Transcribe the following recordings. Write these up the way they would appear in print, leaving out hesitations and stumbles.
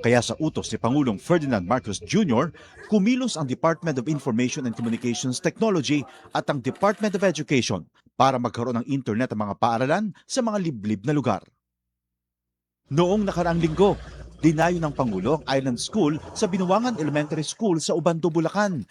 Kaya sa utos ni Pangulong Ferdinand Marcos Jr., kumilos ang Department of Information and Communications Technology at ang Department of Education para magkaroon ng internet ang mga paaralan sa mga liblib na lugar. Noong nakaraang linggo, dinayo ng Pangulo ang Island School sa Binuangan Elementary School sa Ubando, Bulacan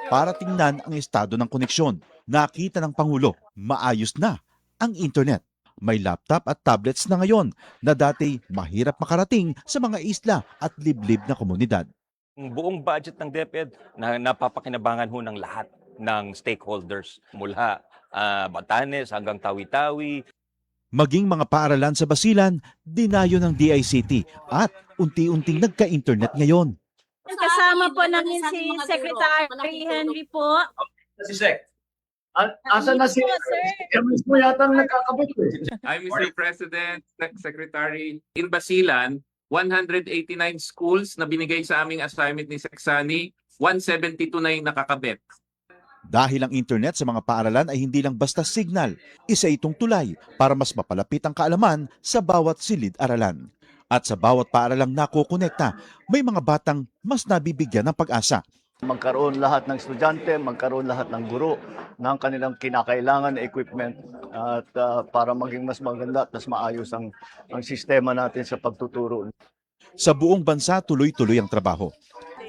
para tingnan ang estado ng koneksyon. Nakita ng Pangulo, maayos na ang internet. May laptop at tablets na ngayon na dati mahirap makarating sa mga isla at liblib na komunidad. Ang buong budget ng DepEd na napapakinabangan ho ng lahat ng stakeholders mula Batanes hanggang Tawi-Tawi. Maging mga paaralan sa Basilan, dinayo ng DICT at unti-unting nagka-internet ngayon. Kasama po namin si Secretary Henry po. Si Sec. Asa na si Emis mo yata nagkakabit eh. Hi, Mr. President, Secretary. In Basilan, 189 schools na binigay sa aming assignment ni Seksani, 172 na yung nakakabit. Dahil ang internet sa mga paaralan ay hindi lang basta signal, isa itong tulay para mas mapalapit ang kaalaman sa bawat silid-aralan. At sa bawat paaralang nakokonekta, may mga batang mas nabibigyan ng pag-asa. Magkaroon lahat ng estudyante, magkaroon lahat ng guro ng kanilang kinakailangan na equipment at para maging mas maganda at mas maayos ang sistema natin sa pagtuturo. Sa buong bansa, tuloy-tuloy ang trabaho.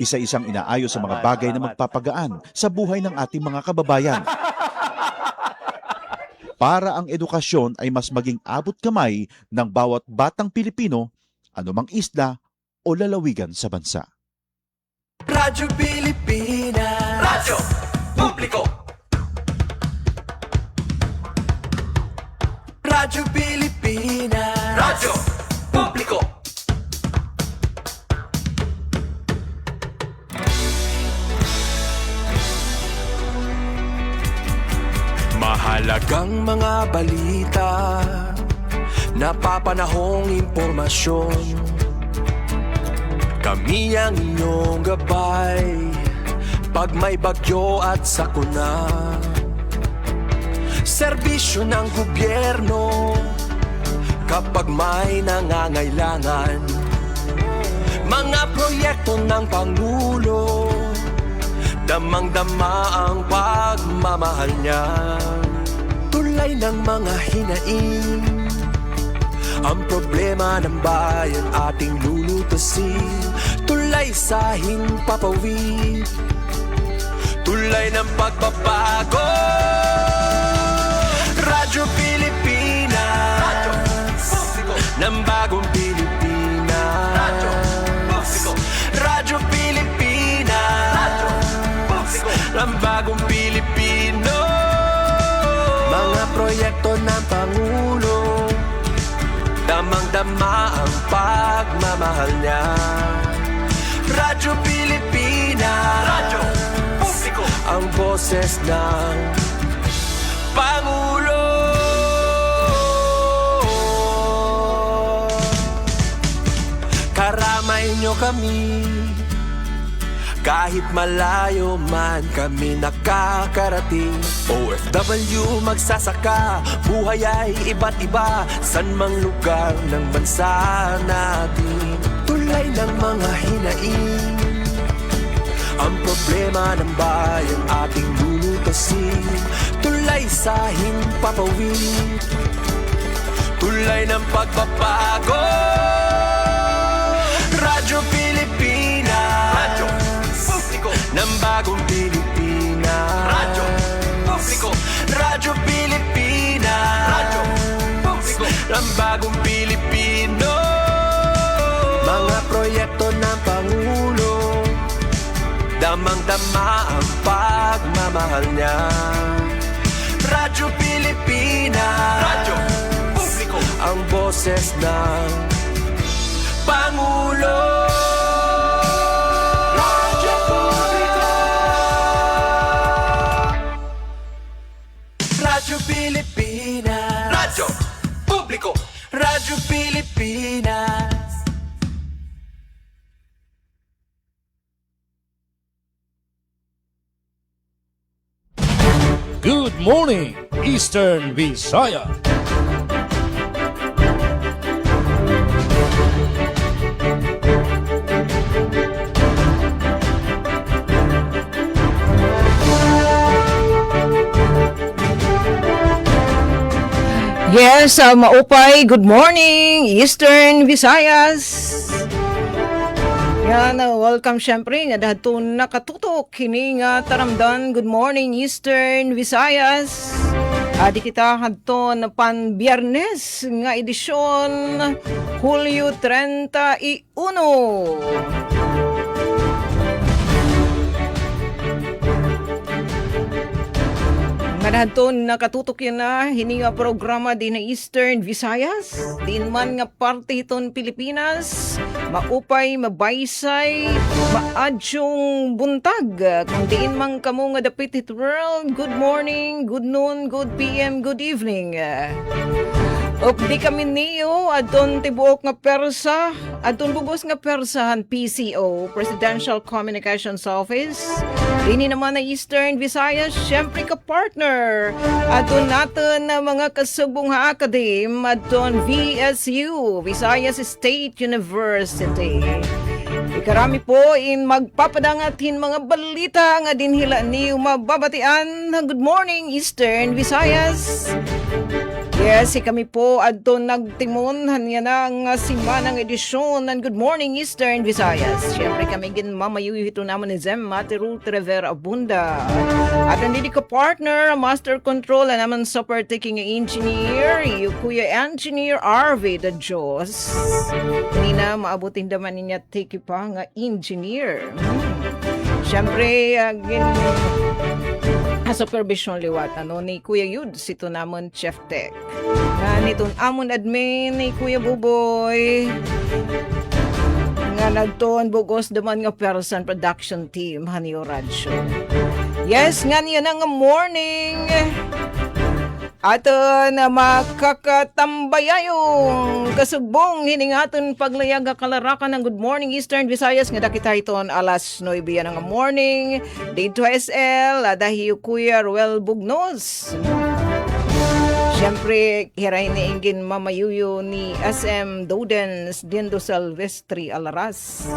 Isa-isang inaayos sa mga bagay na magpapagaan sa buhay ng ating mga kababayan. Para ang edukasyon ay mas maging abot kamay ng bawat batang Pilipino, anumang isla o lalawigan sa bansa. Radyo Pilipinas, Radyo Publiko. Radyo Pilipinas, Radyo Publiko. Mahalagang mga balita, napapanahong impormasyon. Kami ang inyong gabay pag may bagyo at sakuna. Serbisyo ng gobyerno kapag may nangangailangan. Mga proyekto ng Pangulo, damang-dama ang pagmamahal niya. Tulay ng mga hinaing, ang problema ng bayan ating lulutasin. Tulay sa himpapawid, tulay ng pagbabago. Radyo Pilipinas, Radyo Publiko, ng bagong Pilipinas. Radyo Publiko, Radyo Pilipinas, Radyo Publiko, ng bagong Pilipino. Mga proyekto ng Pangulo, damang-dama ang pagmamahal niya. Radyo Pilipinas, Radyo Publiko, ang boses ng Pangulo. Karamay niyo kami, kahit malayo man kami nakakarating. OFW magsasaka, buhay ay iba't iba, san mang lugar ng bansa natin. Tulay ng mga hinaing, ang problema ng bayan ating lulutasin. Tulay sa himpapawid, tulay ng pagbabago. Radyo Pilipinas, Radyo Publiko, ng bagong Pilipinas. Radyo Publiko, Radyo Pilipinas, Radyo Publiko, ng bagong Pilipino. Mga proyekto ng Pangulo, damang-dama ang pagmamahal niya. Radyo Pilipinas, Radyo Publiko, ang boses ng Pangulo. Radyo Publiko, Radyo Pilipinas, Radyo Publiko, Radyo Pilipinas. Good morning, Eastern Visaya. Yes, maupay, good morning, Eastern Visayas. Yan, welcome syempre nga dahatun nakatutok kini nga taramdan. Good morning, Eastern Visayas. Adi kita hadton pan Biyernes nga edisyon Hulyo 31. Manadton nakatutok yan na hini nga programa din na Eastern Visayas. Din man nga parte iton Pilipinas. Maupay, mabaysay, maadyong buntag. Kung diin man kamo nga dapit it world, good morning, good noon, good PM, good evening. Di kami niyo, adon tibuok nga persa, adon bugos nga persahan PCO, Presidential Communications Office. Dini naman na Eastern Visayas, syempre ka partner. Adon natin na mga kasubong ha academe, adon VSU, Visayas State University. Ikarami po in magpapadangatin mga balita nga dinhila niyo mababatian. Good morning Eastern Visayas. Yes, kami po adto nagtimon hanya ng simanang edisyon ng Good Morning Eastern Visayas. Siyempre kami ginmamayo ito naman ni Zem Matiru Trevera Abunda. At hindi ko partner, master control naman super taking engineer, yung kuya engineer RV the Diyos. Hindi na maabutin naman niya take pa nga engineer. Siyempre, supervision liwat ni Kuya Yud sito namon Chef Tech. Nga nitong amon admin ni Kuya Buboy. Nga nagtuon bugos daman nga person production team Hanyo Radyo. Yes, nga niya nga morning. At na makakatambayayong kasugbong hiningaton paglayag kalarakan ng Good Morning Eastern Visayas nga dakita iton alas 9 ng morning dito SL dahil Kuya Ruel Bugnos. Siyempre, hiray ni ingin mamayuyo ni SM Dodens Dindo Silvestri Alaras.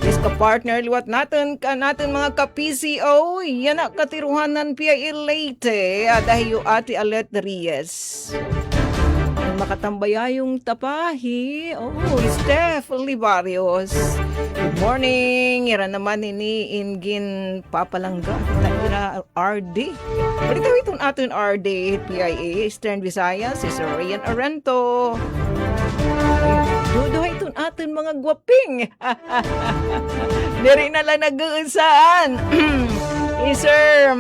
Yes, ka-partner, liwat natin mga ka-PCO, yan na katiruhanan PIA Leyte, dahil yung ati Alet Reyes. Makatambayayong tapahi, Steph Olivarios. Good morning, ira naman ini ingin papalangga, ira RD. Balita itong atin RD, PIA, Eastern Visayas, si Sir Rian Arento. Duduhay itong atin mga gwaping. Dari na lang nag-uusaan. Sir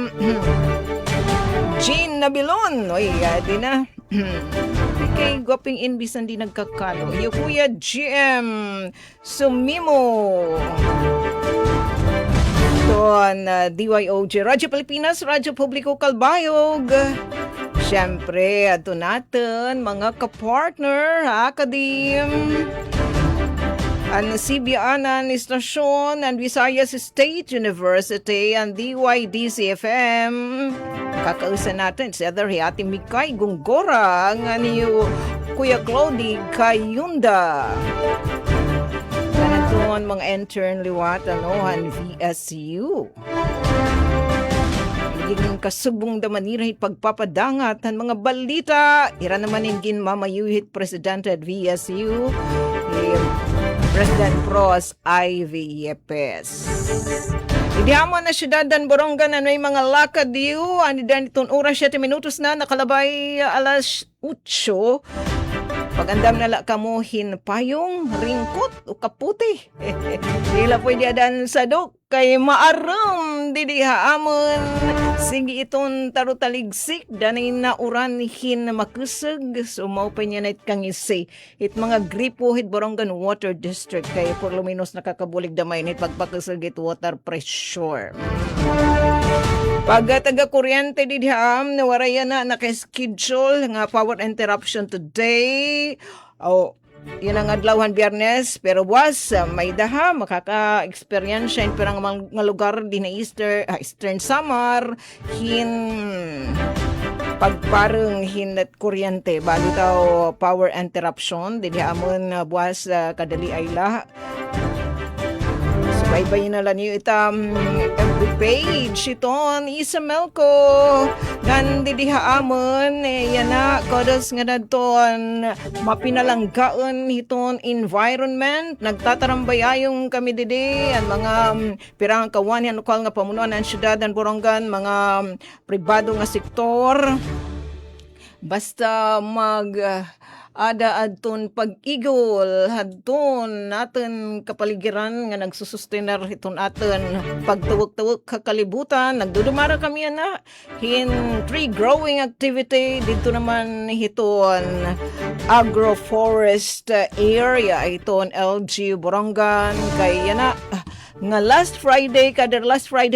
Jean Nabilon. Oy, di na. Kay gwaping inbisan di nagkakalo. Yung Kuya GM Sumimo. Doon, DYOG, Radyo Pilipinas, Radyo Publiko Kalbayog. Siyempre, ato natin, mga kapartner, akadim, ang CBN Istasyon, ang Visayas State University, ang DYDC-FM. Kakausan natin, si Other Hiati Mikay Gunggora, nga niyo Kuya Claudie Kayunda. Ganatoon, mga intern liwat, ang VSU. Naging kasubong damanira pagpapadangat ng mga balita. Ira naman ingin mamayuhit Presidente at VSU, President Pros Ivy Yepes. Idihamon na siyudad dan Borongan na may mga lakad diyo. Anidan itong oras 7 minutos na nakalabay alas 8. Pagandam na kamo hinpayong, ringkot o kaputi. Dila pwede adan sa dok kay maaram didiha amon. Sige itong tarutaligsik danay na uran hin makusag. So maupa niya na kang isi. It mga gripo hit Borongan Water District kay por lo menos nakakabulig damay hit pagpakusag it water pressure. Pag taga-kuryente di diham, nawaraya na naka-schedule nga power interruption today. Yun ang adlawan Biyernes, pero was may daha, makaka-experience yun pero ang mga lugar di na Eastern Samar, pagparang hinat kuryente, bali daw power interruption, di dihamon buwas kadali ay lahat. Bye-bye na lang niyo itam every page iton isamel ko ngan didiha amon yan na kodos nga dadton mapinalanggaan iton environment nagtatarambayayong kami didi ang mga pirang kawan yan lokal nga pamunuan ng syudad ng Borongan mga pribado nga sektor basta ada adton pag-igol hadton natin kapaligiran nga nagsusustenar iton aton pagtuwag-tuwag kakalibutan nagdudumara kami na hin tree growing activity dito naman hiton agroforest area iton LG Borongan kay yana nga last Friday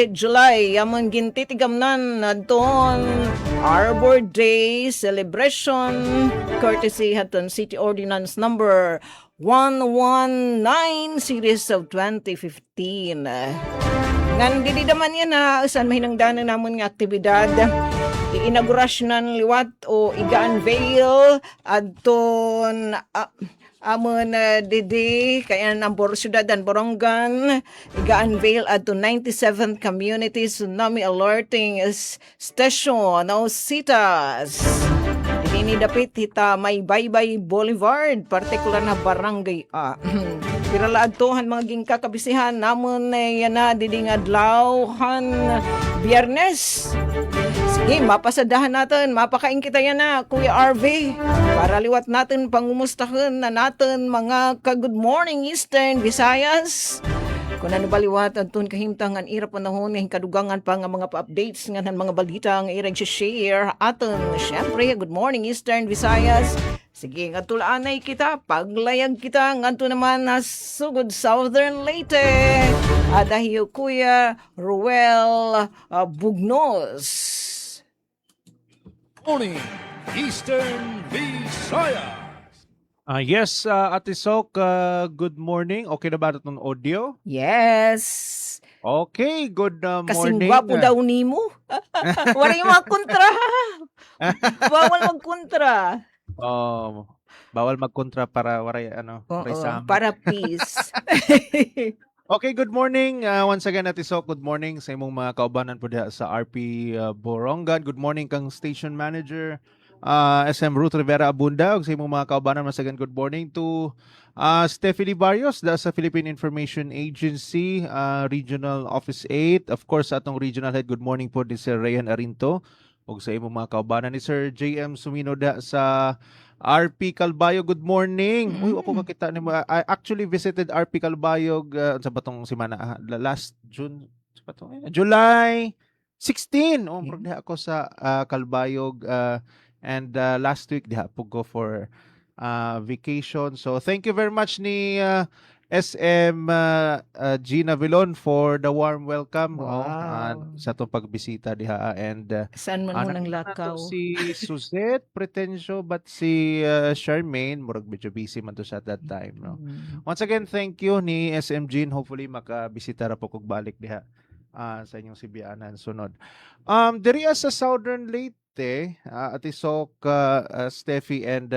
July amon gintitigamnan nadton Arbor Day celebration courtesy haton City Ordinance number 119 series of 2015 ngan didi naman yan na saan mahinangdanan namon nga aktibidad inaugurasyonan liwat o iga-unveil adton amon didi kaya ng syudad ng Borongan iga-unveil at to 97th Community Tsunami Alerting Station o CITAS. Dini dapit hita may Baybay Boulevard, partikular na barangay Pirala adtohan mga gingkakabisihan namon yan na didi nga adlawhan Biyernes. Sige, mapasadahan natin, mapakain kita yan na, Kuya RV. Para liwat natin pangumustahan na natin mga ka-good morning Eastern Visayas. Kung ano baliwat at tun kahimtang ang ira panahon ng kadugangan pa nga mga pa-updates nga ng mga balita ang irang share aton. Siyempre, good morning Eastern Visayas. Sige, nga tulanay kita, paglayag kita, nganto naman na sugod Southern Leyte. Adahiyo Kuya Ruel Bugnos. Morning, Eastern Visayas. Yes, Ate Sok, good morning. Okay na ba itong audio? Yes. Okay, good Kasing morning. gwapo daw nimo. Wala yung mga kontra. Bawal magkontra. Bawal magkontra para waray waray Oo, sama. para peace. Okay, good morning. Once again, Ate Sok, good morning sa imong mga kaubanan po diha sa RP Borongan. Good morning kang station manager SM Ruth Rivera Abunda ug sa imong mga kaubanan. Once again, good morning to Stephanie Barrios sa Philippine Information Agency Regional Office 8. Of course, sa atong regional head, good morning po ni Sir Rayan Arinto ug sa imong mga kaubanan ni Sir JM Sumino sa RP Calbayog, good morning. Uy, ako makita ni mo. I actually visited RP Calbayog sa batong semana last June, sa batong July 16. Progress ako sa Calbayog and last week diha po go for vacation. So thank you very much ni SM Gina Vilon for the warm welcome sa itong pagbisita diha and Saan man mo nang lakaw? si Suzette Pretencio but si Charmaine murag medyo busy man to sa that time no. Once again, thank you ni SM Jean. Hopefully makabisita ra po kog balik diha sa inyong Sibianan sunod. Diri sa Southern Leyte, Ate Sok, Steffi and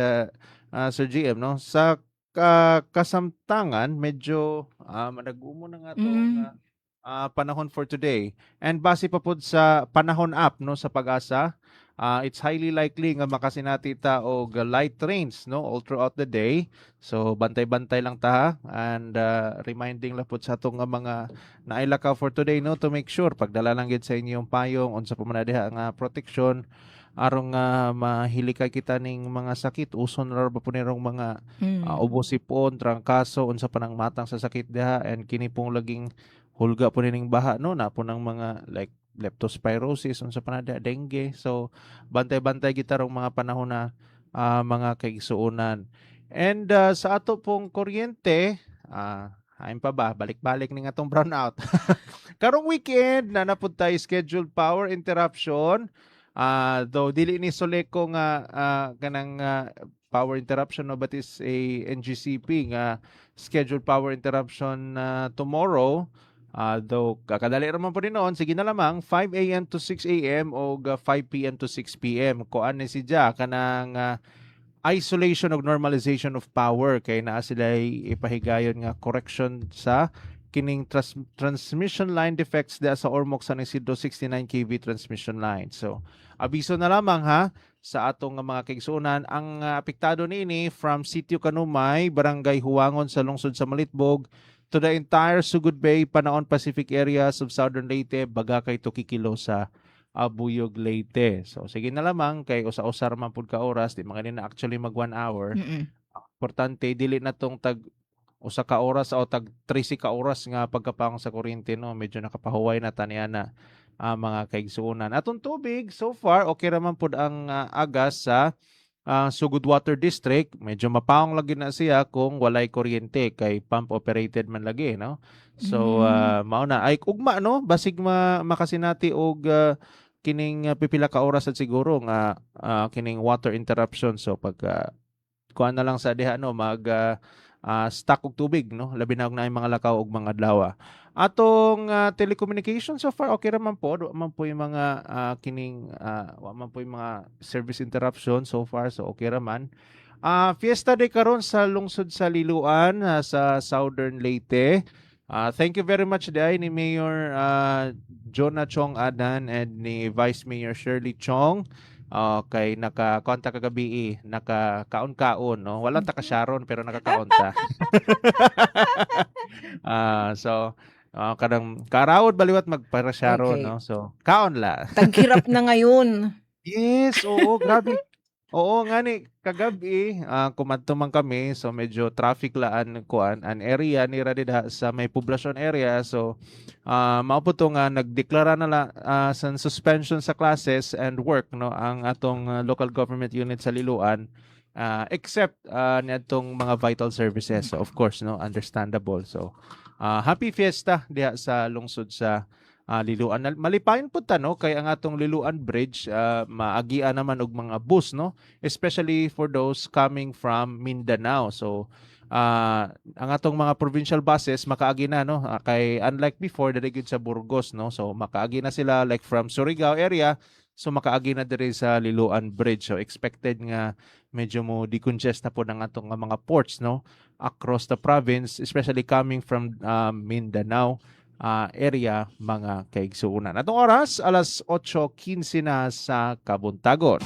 Sir GM no, sa kasamtangan medyo managumo na nga to panahon for today. And base pa pod sa panahon app no sa Pag-asa, it's highly likely nga makasinati ta og light rains no all throughout the day. So bantay-bantay lang ta and reminding lang pod sa atong mga nailakaw for today no to make sure pagdala lang gid sa inyong payong unsa pa man diha nga protection arong mahilikay kita ning mga sakit uson ra ba po nirong mga ubosipon, trangkaso unsa pa nang matang sa sakit diha and kini pong laging hulga po ning baha no na po ng mga like leptospirosis unsa pa na diha, dengue. So bantay-bantay kita rong mga panahon na mga kaigsuonan. And sa ato pong kuryente hain pa ba balik-balik ning atong brownout. Karong weekend na napud tayo scheduled power interruption. Though dili ni Soleco nga kanang power interruption no but is a NGCP nga scheduled power interruption tomorrow. Though kakadali raman po rin noon, sige na lamang 5 a.m. to 6 a.m. o 5 p.m. to 6 p.m. Kuan ni si Ja kanang isolation of normalization of power kay naa sila ipahigayon nga correction sa kining transmission line defects da sa Ormoc San Isidro 69 kV transmission line. So abiso na lamang ha sa atong mga kaigsuonan ang apektado niini from Sitio Kanumay, Barangay Huwangon sa lungsod sa Malitbog to the entire Sugod Bay, Panaon Pacific areas of Southern Leyte, Bagakay to Kikilo sa Abuyog, Leyte. So sige na lamang kay usa-usar man pud ka oras, di man na actually mag 1 hour. Importante dili na tong tag usa ka oras o tag 13 ka oras nga pagkapang sa kuryente, no, medyo nakapahuway na taniana mga kaigsuonan. Atong tubig so far okay raman pud ang agas sa Sugod Water District. Medyo mapaong lagi na siya kung walay kuryente kay pump operated man lagi, no. So mao na ay ugma, no, basig makasinati og kining pipila ka oras at siguro nga kining water interruption. So pag kuan na lang sa diha, no, mag stock og tubig, no, labi na og naay mga lakaw og mga adlaw. Atong telecommunication so far okay raman po, man po yung mga kining man po yung mga service interruption so far, so okay raman. Fiesta Day karon sa lungsod sa Liloan sa Southern Leyte. Thank you very much day ni Mayor Jonah Chong Adan and ni Vice Mayor Shirley Chong. Kay naka-konta kagabi, naka-kaon-kaon, no? Walang taka Sharon pero nakakaonta. So kadang karawod baliwat magpara Sharon, Okay. no? So kaon la. Taghirap na ngayon. Yes, oo, grabe. Oo nga ni kagabi kumadto man kami, so medyo traffic laan kuan an area ni radida sa may poblasyon area. So mao po to nga nagdeklara na la sa suspension sa classes and work, no, ang atong local government unit sa Liloan, except niadtong mga vital services. So of course, no, understandable. So happy fiesta diha sa lungsod sa Liloan. Malipayon po ta, no, kay ang atong Liloan Bridge maagian naman og mga bus, no, especially for those coming from Mindanao. So ang atong mga provincial buses makaagi na, no, kay unlike before diri gyud sa Burgos, no, so makaagi na sila like from Surigao area, so makaagi na diri sa Liloan Bridge. So expected nga medyo mo decongest na po ng atong mga ports, no, across the province, especially coming from Mindanao area, mga kaigsuunan. Atong oras alas 8:15 na sa kabuntagon.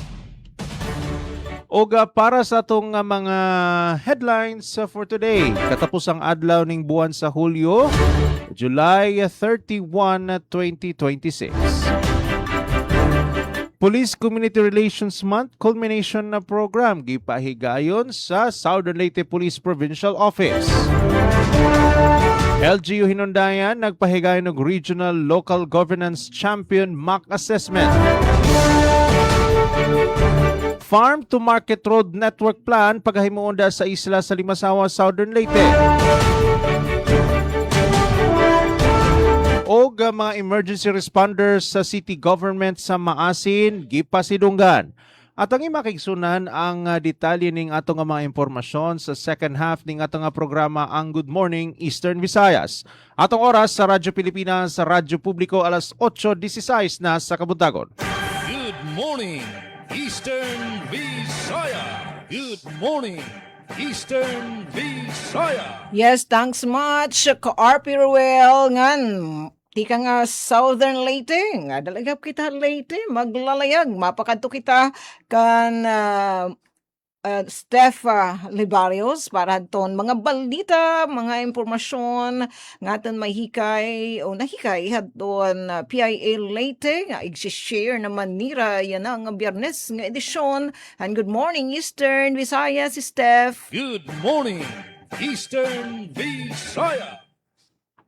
Oga para sa atong mga headlines for today. Katapos ang adlaw ning buwan sa Hulyo, July 31, 2026. Police Community Relations Month culmination na program gipahigayon sa Southern Leyte Police Provincial Office. LGU Hinundayan nagpahigayon ng Regional Local Governance Champion Mock Assessment. Farm to Market Road Network Plan paghahimuon sa isla sa Limasawa, Southern Leyte. Og mga emergency responders sa city government sa Maasin, gipasidunggan. At ang imakigsunan ang detalye ning atong mga impormasyon sa second half ning atong programa ang Good Morning Eastern Visayas. Atong oras sa Radyo Pilipinas, sa Radyo Publiko alas 8:16 na sa kabuntagon. Good morning, Eastern Visaya. Good morning, Eastern Visaya. Yes, thanks much, ka-RP Ruel. Ngan, di ka nga Southern Leyte. Nga dalagap kita Leyte, maglalayag. Mapakadto kita kan Steph Libarios para ton mga balita, mga impormasyon nga aton mahikay o nahikay hadton PIA Leyte nga i-share naman nira yan ang Biyernes nga edisyon. And good morning Eastern Visayas, Steph. Good morning, Eastern Visaya.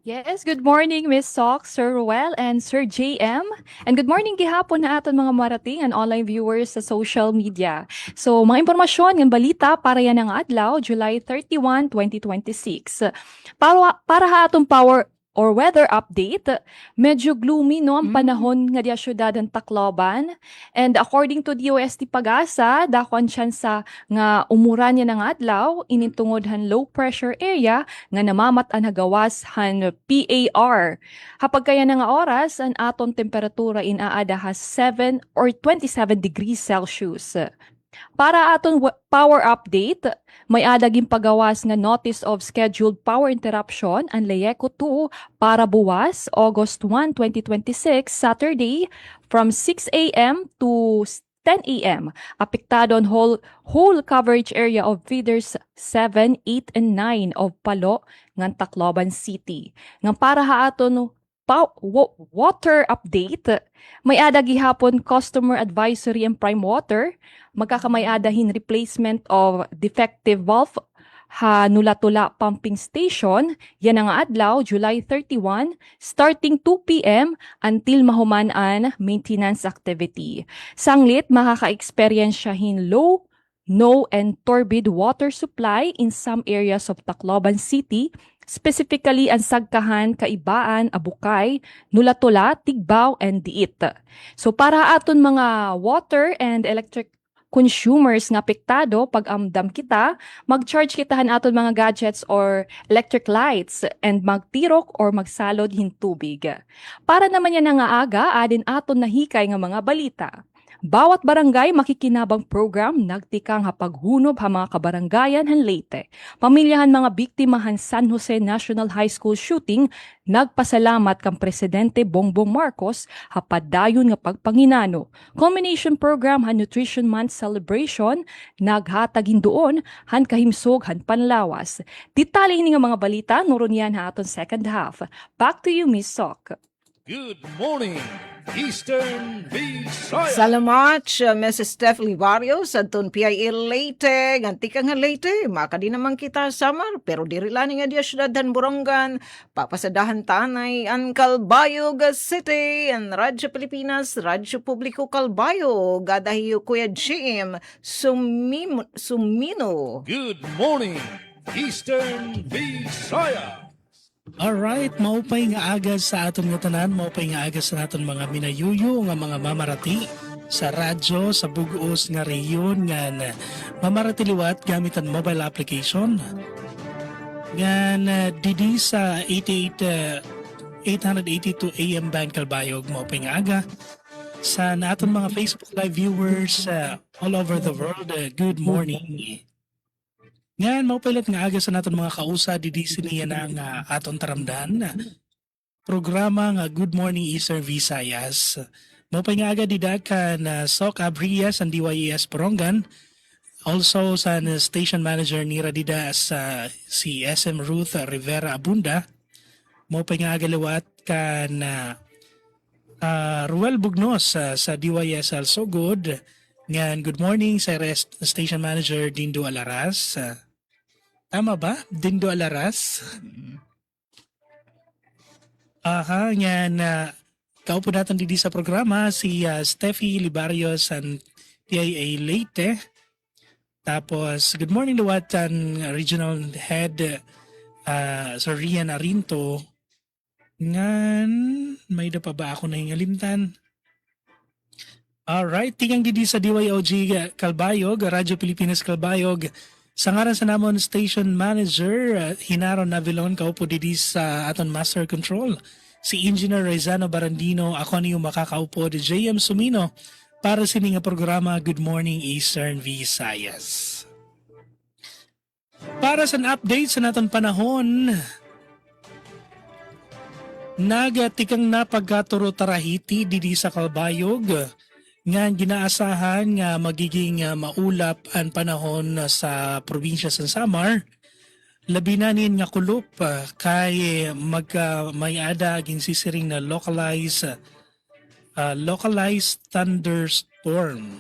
Yes, good morning Miss Sox, Sir Ruel, and Sir JM. And good morning gihapon na aton mga marating and online viewers sa social media. So, mga impormasyon ng balita para yan ang adlaw, July 31, 2026. Para ha atong power or weather update, medyo gloomy, no, ang panahon nga diya syudad ng Tacloban. And according to DOST Pag-asa, dakwan tsansa nga umuran niya ng adlaw, inintungod han low pressure area nga namamat-an hagawas han PAR. Hapag kaya nga oras, ang aton temperatura inaada has 7 or 27 degrees Celsius. Para aton power update, may adaging pagawas nga notice of scheduled power interruption ang Leyeco 2 para buwas August 1, 2026, Saturday from 6 a.m. to 10 a.m. Apektado ang whole coverage area of feeders 7, 8, and 9 of Palo ng Tacloban City. Nga para haaton water update, may ada gihapon customer advisory and prime water, magkakamayadahin replacement of defective valve ha Nulatula Pumping Station, yan ang adlaw, July 31, starting 2 p.m. until mahumanan maintenance activity. Sanglit, makaka-experiensyahin low, no, and turbid water supply in some areas of Tacloban City, specifically ang Sagkahan, Kaibaan, Abukay, Nulatula, Tigbaw, and Diit. So para aton mga water and electric consumers nga apektado pag amdam kita, mag-charge kitahan aton mga gadgets or electric lights and magtirok or magsalod hin tubig. Para naman yan nga aga, adin aton nahikay nga mga balita. Bawat barangay makikinabang program nagtikang hapaghunop ha mga kabaranggayan han Leyte. Pamilyahan mga biktima han San Jose National High School shooting, nagpasalamat kang Presidente Bongbong Marcos hapadayon nga pagpanginano. Combination program han Nutrition Month celebration, naghatagin doon han kahimsog han panlawas. Detalye nga mga balita, nuron yan ha aton second half. Back to you, Miss Sok. Good morning, Eastern Visayas. Salamat, Mrs. Steph Livario sa Ton PIA Leyte. Ganti ka nga Leyte, maka di naman kita samar, pero diri lang nga diya syudad han Borongan, papasadahan tanay ang Calbayog City, ang Radyo Pilipinas, Radyo Publiko Calbayog, gadahiyo Kuya Jim Sumino. Good morning, Eastern Visayas. Alright, maupay nga aga sa aton nga tanan, maupay nga aga sa aton mga minayuyo nga mga mamarati sa radyo, sa bugos nga reyon nga mamarati liwat gamit ang mobile application. Nga didi sa 882 AM band Calbayog, maupay nga aga. Sa aton mga Facebook Live viewers all over the world, good morning. Ngayon, maupilat nga aga sa naton mga kausa, didisi niya na ang aton taramdan. Programa nga Good Morning Eastern Visayas. Maupay nga aga didaka na Sok Abrias ang DYES Borongan. Also sa station manager ni Radida sa si SM Ruth Rivera Abunda. Maupay nga aga liwat ka na Ruel Bugnos sa DYS Also Good. Ngayon, good morning sa station manager Dindo Alaras. Tama ba? Dindo Alaras? Aha, ngayon, kaupo natin dito sa programa si Steffi Libarios and PIA Leyte. Tapos, good morning luwatan Regional Head Sir Rian Arinto. Ngayon, may da pa ba ako na hingalimtan? Alright, tingang didi sa DYOG Calbayog, Radyo Pilipinas Calbayog. Sa ngaran sa namon station manager, Hinaron Navilon, kaupo didi sa aton master control. Si Engineer Rezano Barandino, ako niyo makakaupo di JM Sumino para sa nga programa Good Morning Eastern Visayas. Para sa update sa naton panahon, nagatikang napagkaturo tarahiti didi sa Calbayog. Nga ginaasahan nga magiging maulap ang panahon sa probinsya sa Samar. Labi na niyan nga kulop kay may-ada aging sisiring na localized thunderstorm.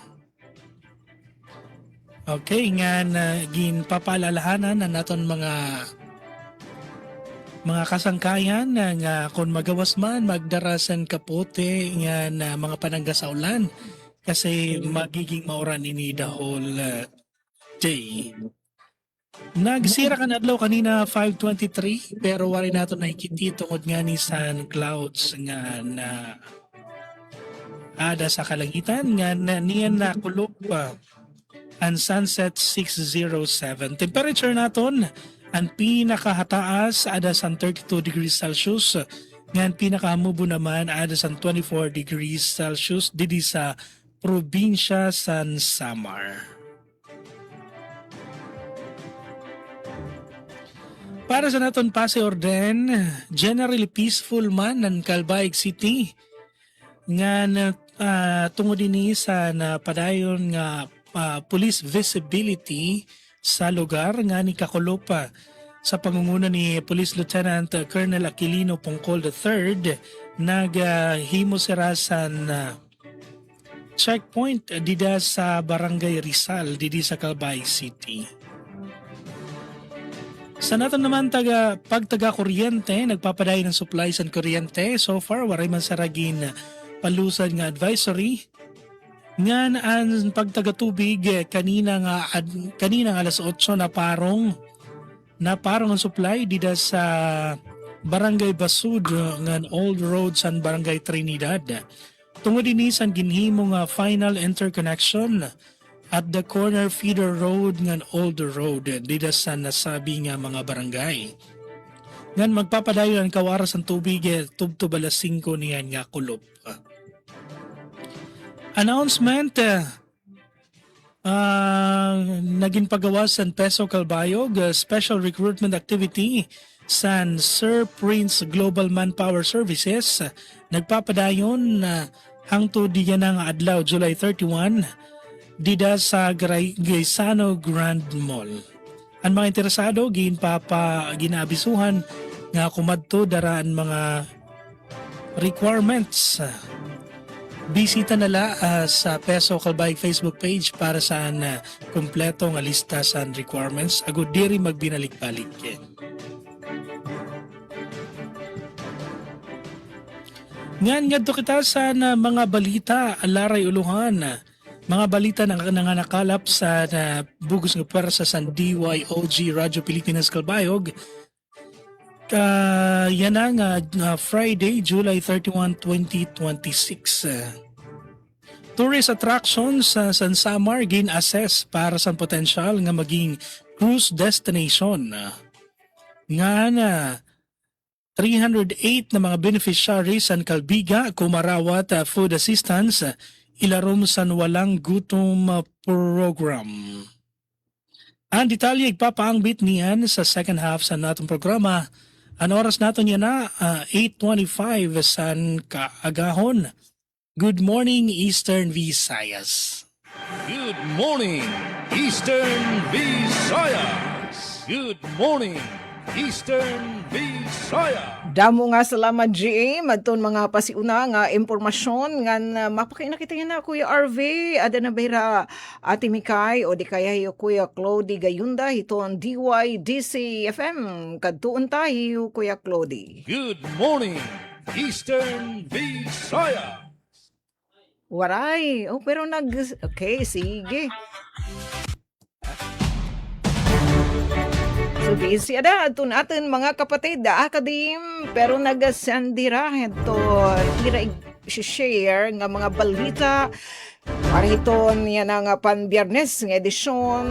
Okay, nga ginpapaalalahanan na naton mga kasangkayan nga kung magawas man magdarasan kapote nga na mga panangga sa ulan kasi magiging mauran ini the whole day. Nagsira ka na adlaw kanina 5:23 pero wari nato nakikiti tungod nga ni sun clouds nga na ada sa kalangitan nga niyan na kulop ang sunset 6:07. Temperature naton ang pinakahataas ada sa 32 degrees Celsius. Ngayon pinakahamubo naman ada sa 24 degrees Celsius didi sa probinsya San Samar. Para sa naton pase orden, generally peaceful man ng Calbayog City. Nga na tungod ini sa napadayon nga police visibility sa lugar nga ni Kakulupa sa pangunguna ni Police Lieutenant Colonel Aquilino Pongkol III naghimo sirasan checkpoint dida sa Barangay Rizal didi sa Calbayog City. Sa naton naman pagtaga kuryente, nagpapadayon ng supplies and kuryente. So far, waray man saragin palusad nga advisory. Nga ang pagtaga tubig kanina alas 8 na parong ang supply dida sa Barangay Basud nga Old Road sa Barangay Trinidad. Tungod ini sa ginhimo nga final interconnection at the corner feeder road ng Old Road dida sa nasabi nga mga barangay. Ngan magpapadayon ang kawaras ang tubig tubtub alas 5 niyan nga kulop. Announcement naging pagawas sa Peso Calbayog special recruitment activity sa Sir Prince Global Manpower Services nagpapadayon hangtod diyan ng adlaw July 31 dida sa Gaisano Grand Mall. Ang mga interesado ginabisuhan nga kumadto daraan mga requirements. Bisita nala sa Peso Calbayog Facebook page para sa kompleto nga lista sa requirements. Agud diri magbinalik-balik. Ngan ngadto kita sa mga balita alaray uluhan. Mga balita na nakalap sa bugos ng pwersa sa DYOG Radyo Pilipinas Calbayog. Yan ang Friday, July 31, 2026. Tourist attractions sa San Samar gin-assess para sa potential nga maging cruise destination. Nga na 308 na mga beneficiaries sa Kalbiga kumarawat food assistance ilarom sa walang gutom program. Ang detalye ipapa-angbit niyan sa second half sa natong programa. Ang oras natin yan na 8:25 san kaagahon. Good morning Eastern Visayas. Good morning, Eastern Visayas. Good morning, Eastern Visayas. Damo nga salamat GA madton mga pasiuna nga impormasyon nga mapakita kita na Kuya RV ada na bera Ate Mikay o di kaya Kuya Clody Gayunda hiton DYDC FM kadtuon tayo Kuya Clody. Good morning, Eastern Visayas. Waray. Pero okay, sige. So busy ada ato natin mga kapatid akadim pero nagasandira ito ira share nga mga balita para hiton yan ang pan-Biyernes ng edisyon.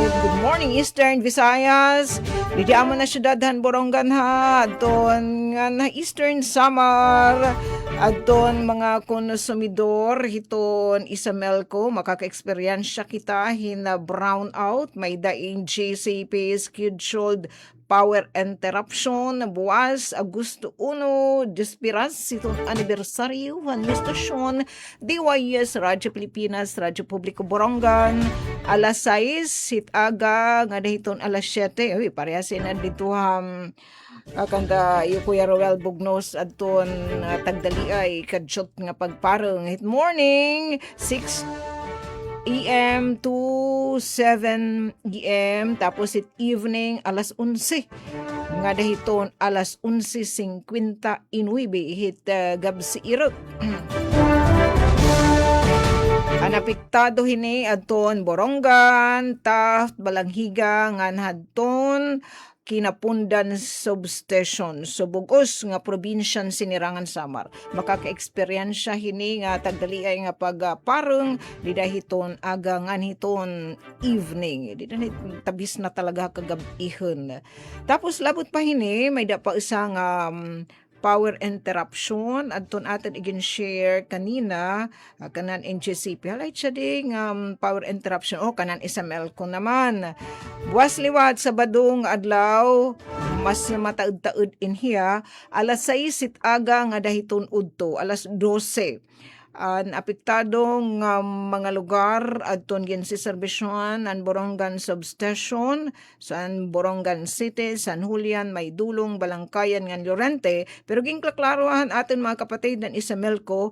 Good morning Eastern Visayas. Didi amo na syudadhan Borongan ha aton nga na Eastern Samar aton mga konsumidor hiton Isamelco makaka-eksperyensya kita hina brownout may daing JCP scheduled power interruption buwas Agosto 1 Despiras itong anibersaryo ng istasyon DYS Radyo Pilipinas Radyo Publiko Borongan alas 6 hitaga nga dahiton alas 7 parehasin na dito kanda yung Kuya Roel Bugnos adton tagdali ay kadjot nga pagparang hit morning 6 AM to 7 AM tapos it evening alas 11 nga dahiton alas 11:59 hit gabsi irot. Anapiktado hini adton Borongan, Taft, Balanghiga nga hadton Kinapundan Substation Subugos nga probinsyan Sinirangan Samar makaka-eksperyensya hini nga tagdali ay nga pagpareng didahiton aga nganhiton evening didahi tabis na talaga kagabihon tapos labot pa hini may da pa isa nga power interruption adton aton igin share kanina kanan NGCP halay siya ding power interruption kanan SML ko naman buwas liwat sa badong adlaw mas mataud-taud in here alas 6 sit aga nga dahiton udto alas 12 an apektadong mga lugar adton gin si serbisyon an Borongan Substation San Borongan City, San Julian, Maydulong, Balangkayan ngan Llorente pero ginklaklarohan aton mga kapatid ng Isamelco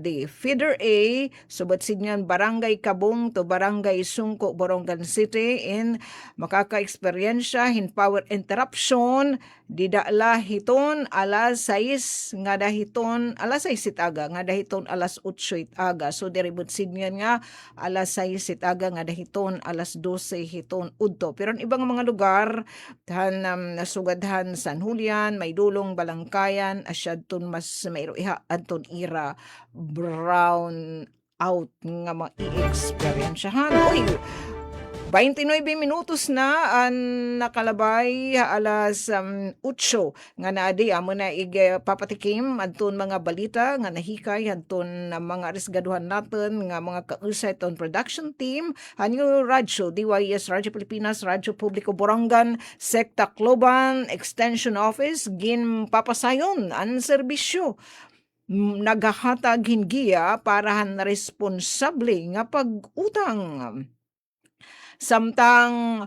di Feeder A subad signan Barangay Kabong to Barangay Sungko, Borongan City in makaka-eksperyensya hin power interruption didala hiton alas 6 nga dahiton alas 6 sitaga nga dahiton alas 8 itaga so diribut signan nga alas 6 sitaga nga dahiton alas 12 hiton udto pero ibang mga lugar han nasugadhan San Julian, Maydulong, Balangkayan asyadton mas mayro iha adton ira brown out nga ma-i-experiensyahan 29 minutos na ang nakalabay alas 8 nga naadi amo na papatikim adton mga balita nga nahikay adton mga arisgaduhan natin nga mga kausay ton production team hanyo radyo DYS Radyo Pilipinas Radyo Publiko Borongan Sekta Cloban Extension Office gin papasayon ang serbisyo naghahatag hingiya para han responsable nga pag-utang samtang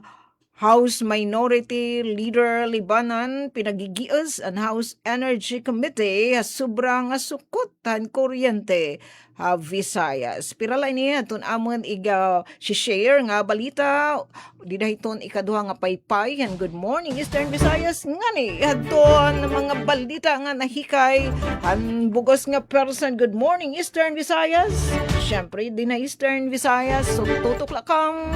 House Minority Leader Libanan pinagigias ang House Energy Committee sobrang sukot han kuryente Visayas. Piralay niya aton amon iga share nga balita di dahiton ikaduha nga paypay and good morning Eastern Visayas ngani adton mga balita nga nahikay han bugos nga person good morning Eastern Visayas. Syempre di na Eastern Visayas so tutok lakam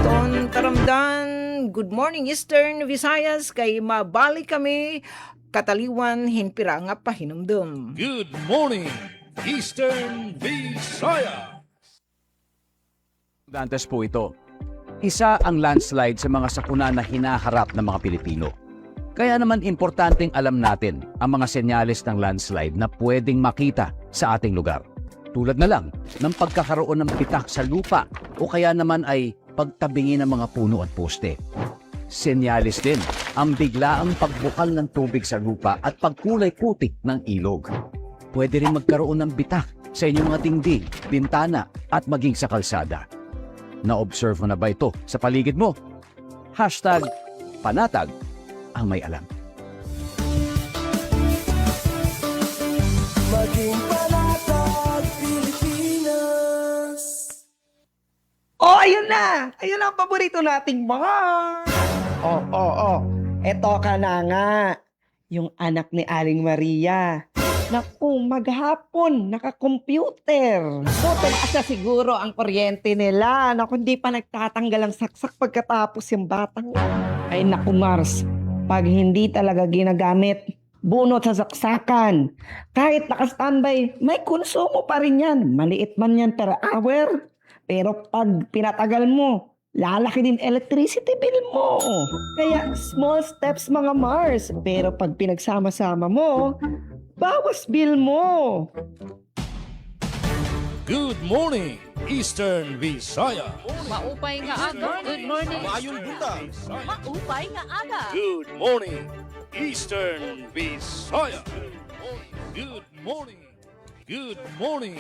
Iton taramdan, good morning Eastern Visayas, kay mabalik kami, kataliwan hinpira nga pahinumdum. Good morning, Eastern Visaya. Dantes po ito. Isa ang landslide sa mga sakuna na hinaharap ng mga Pilipino. Kaya naman importanteng alam natin ang mga senyales ng landslide na pwedeng makita sa ating lugar. Tulad na lang ng pagkakaroon ng pitak sa lupa o kaya naman ay pagtabingi ng mga puno at poste. Senyales din ang biglaang pagbukal ng tubig sa lupa at pagkulay putik ng ilog. Pwede rin magkaroon ng bitak sa inyong mga dingding, bintana at maging sa kalsada. Na-observe mo na ba ito sa paligid mo? #panatag ang may alam. Maging panatag Pilipinas. Ayun na! Ayun ang paborito nating Mars! Eto ka na nga. Yung anak ni Aling Maria. Naku, maghapon, naka-computer. So, taas siguro ang kuryente nila. Naku, hindi pa nagtatanggal ang saksak pagkatapos yung batang. Ay naku, Mars. Pag hindi talaga ginagamit, bunot sa saksakan. Kahit naka-standby, may konsumo pa rin yan. Maliit man yan per hour. Pero pag pinatagal mo, lalaki din electricity bill mo. Kaya small steps mga Mars. Pero pag pinagsama-sama mo, bawas bill mo. Good morning, Eastern Visaya. Maupay nga aga. Good morning. Maayong buntag. Maupay nga aga. Good morning, Eastern Visaya. Good morning. Good morning,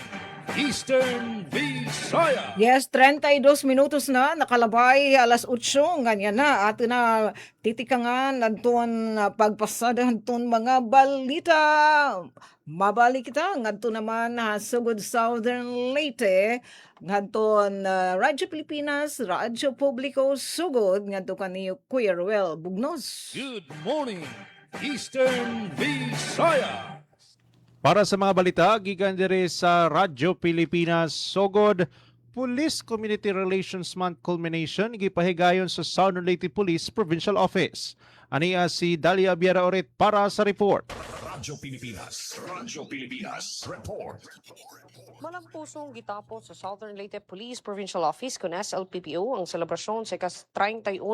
Eastern Visaya. Yes, 32 minutos na, nakalabay, alas 8, ganyan na, ato na titikangan, nagtuan pagpasada, nagtuan mga balita. Mabalik kita, ngadto naman sugod Southern Leyte, ngadton Radyo Pilipinas, Radyo Publiko, sugod, ngadto kaniyo Kuya Ruel Bugnos. Good morning, Eastern Visaya. Para sa mga balita, gikan diri sa Radyo Pilipinas, sugod Police Community Relations Month culmination gipahigayon sa Southern Leyte Police Provincial Office. Aniya si Dalia Biera Orit para sa report. Radyo Pilipinas, report. Malampusong gitapos sa Southern Leyte Police Provincial Office kun SLPPO ang selebrasyon sa ikas-31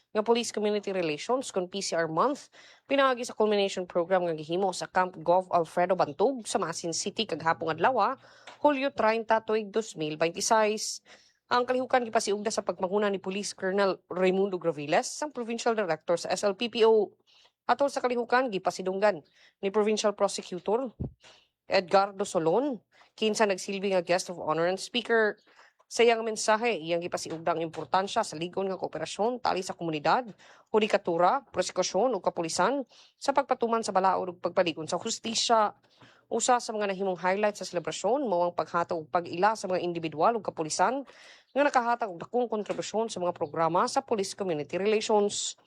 nga Police Community Relations kun PCR Month pinaagi sa culmination program nga gihimo sa Camp Gov Alfredo Bantug sa Masin City kaghapon adlaw, Hulyo 30 tuig 2026. Ang kalihukan gipasiugda sa pagmanguna ni Police Colonel Raimundo Graviles, ang Provincial Director sa SLPPO. Atol sa kalihukan gipasidunggan ni Provincial Prosecutor Edgardo Solon, kinsa nagsilbi nga guest of honor and speaker. Sa iyang mensahe, iyang gipasiugda ang importansya sa ligon nga kooperasyon tali sa komunidad, hudikatura, prosekusyon ug kapulisan sa pagpatuman sa balaod ug pagpaligon sa hustisya. Usa sa mga nahimong highlight sa selebrasyon mao ang paghatag og pag-ila sa mga individual ug kapulisan nga nakahatag og dakong kontribusyon sa mga programa sa Police Community Relations.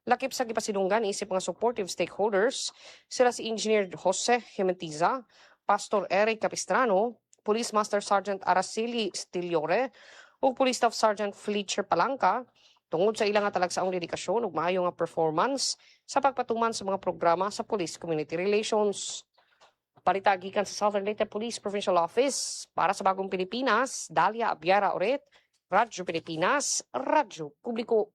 Lakip sa gipasidunggan isip mga supportive stakeholders sila si Engineer Jose Jimentiza, Pastor Eric Capistrano, Police Master Sergeant Araceli Stiliore ug Police Staff Sergeant Fletcher Palangka tungod sa ilang talagsaong dedikasyon ug maayo nga performance sa pagpatuman sa mga programa sa Police Community Relations. Balita gikan sa Southern Leyte Police Provincial Office para sa Bagong Pilipinas, Dalia Abiara Oret, Radyo Pilipinas, Radyo Publiko.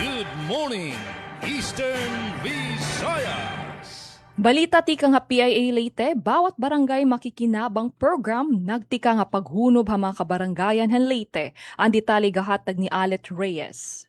Good morning, Eastern Visayas. Balita tika nga PIA Leyte, bawat barangay makikinabang program nagtika nga paghunob ha mga kabarangayan han Leyte. Ang detalye gahatag ni Alet Reyes.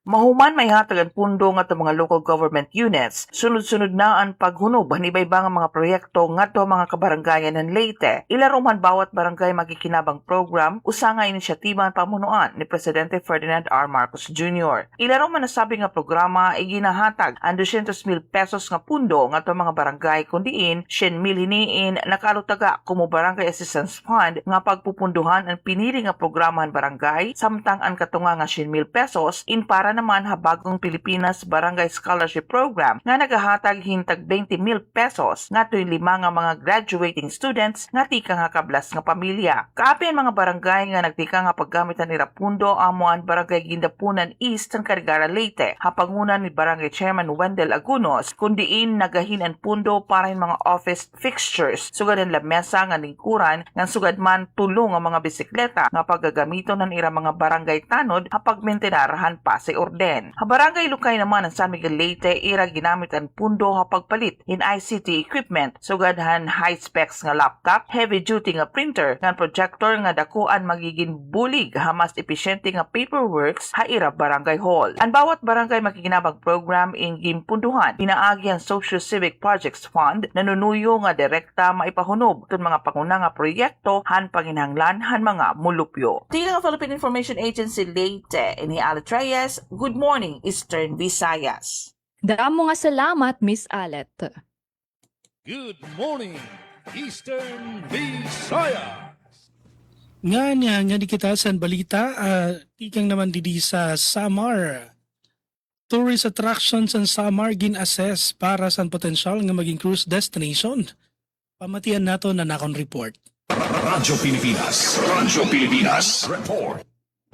Mahuman may hatagan pundo nga mga local government units. Sunod-sunod na ang paghunob hanibay-bang ang mga proyekto nga to mga kabarangayan ng Leyte. Ilaruman bawat barangay makikinabang program usa nga inisyatiba ang pamunuan ni Presidente Ferdinand R. Marcos Jr. Ilaruman nasabi nga programa ay ginahatag ang 200,000 pesos nga pundo nga to mga barangay kundiin 100,000 hiniin nakalutaga kumo Barangay Assistance Fund nga pagpupunduhan ang pinili nga programahan barangay samtang ang katunga nga 100,000 pesos in para naman Habagong Pilipinas Barangay Scholarship Program nga nagahatag hintag 20,000 pesos nga tuy 5 nga mga graduating students nga tika nga kablas nga pamilya. Kaapi ang mga barangay nga nagtika nga paggamitan ni Rapundo amuan Barangay Gindapunan East ng Carigara Leyte. Hapangunan ni Barangay Chairman Wendell Agunos kundiin nagahin ang pundo para yung mga office fixtures sugad ang lamesa nga lingkuran nga sugad man tulong ang mga bisikleta nga paggagamiton ng ira mga barangay tanod hapag mentenarahan pa sa orden. Habarangay Lukay naman ang San Miguel Leyte ira ginamit ang pundo hapagpalit in ICT equipment sugadhan high specs nga laptop, heavy duty nga printer, nga projector nga dakuan magiging bulig hamas epesyente nga paperworks ha ira barangay hall. Ang bawat barangay makikinabang program in gimpunduhan pinaagi ang Social Civic Projects Fund na nunuyo nga direkta maipahunob tun mga panguna nga proyekto han panginhanglan han mga mulupyo. Tingnan ang Philippine Information Agency Leyte ini Alet Reyes. Good morning, Eastern Visayas. Damo nga salamat, Miss Alet. Good morning, Eastern Visayas. Nga di kita sa balita, tikang naman didi sa Samar. Tourist attractions sa Samar gin-assess para sa potensyal nga maging cruise destination. Pamatian nato na nakon report. Radyo Pilipinas report.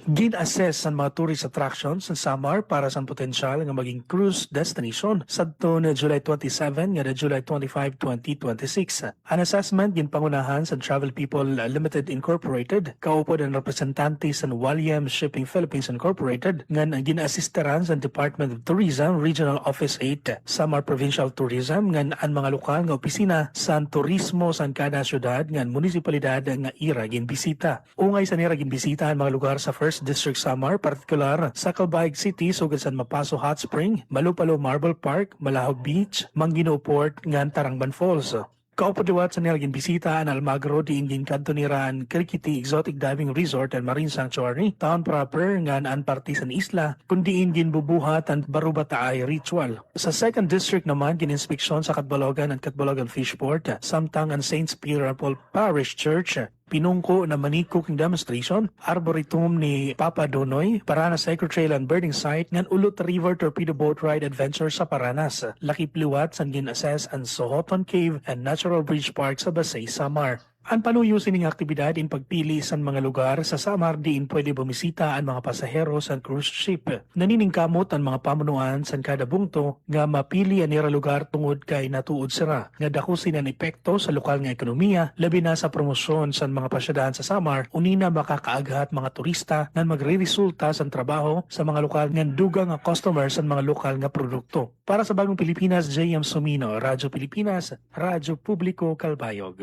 Gin-assess ang mga tourist attractions sa Samar para sa potensyal nga maging cruise destination sadto na July 27 nga July 25, 2026. Ang assessment ginpangunahan sa Travel People Limited Incorporated, kaupod ang representante sa Williams Shipping Philippines Incorporated, nga gin-assisteran sa Department of Tourism Regional Office 8, Samar Provincial Tourism, nga ang mga lokal nga opisina sa turismo sa kada syudad nga munisipalidad nga ira ginbisita. Ungay sa nira ginbisita ang mga lugar sa First District Samar, partikular sa Calbayog City, sugad sa Mapaso Hot Spring, Malupalo Marble Park, Malahog Beach, Manguinao Port, ngan Tarangban Falls. Kaupodiwat sa nilagin bisita ang Almagro di ingin kanto niraan Kirikiti Exotic Diving Resort and Marine Sanctuary, town proper ngan an parti sa isla, kundi ingin bubuhat ang Barubataay Ritual. Sa second district naman, gininspeksyon sa Katbalogan at Katbalogan Fishport, samtang ang St. Peter and Paul Parish Church, pinungko na money cooking demonstration, arboretum ni Papa Donoy, Paranas Eco Trail and Birding Site, ngan Ulut River Torpedo Boat Ride Adventure sa Paranas, Lakip Liwat, san gin-assess ang Sohoton Cave and Natural Bridge Park sa Basay, Samar. Ang panuyusin ng aktibidad in pagpili sa mga lugar sa Samar diin pwede bumisita ang mga pasahero sa cruise ship. Naniningkamot ang mga pamunuan sa kada bungto nga mapili ang nira lugar tungod kay natuod sira. Nga dakusin ang epekto sa lokal nga ekonomiya, labi na sa promosyon sa mga pasyadahan sa Samar, unina makakaaghat mga turista nga magre-resulta sa trabaho sa mga lokal nga dugang nga customer sa mga lokal nga produkto. Para sa Bagong Pilipinas, J.M. Sumino, Radyo Pilipinas, Radyo Publiko Calbayog.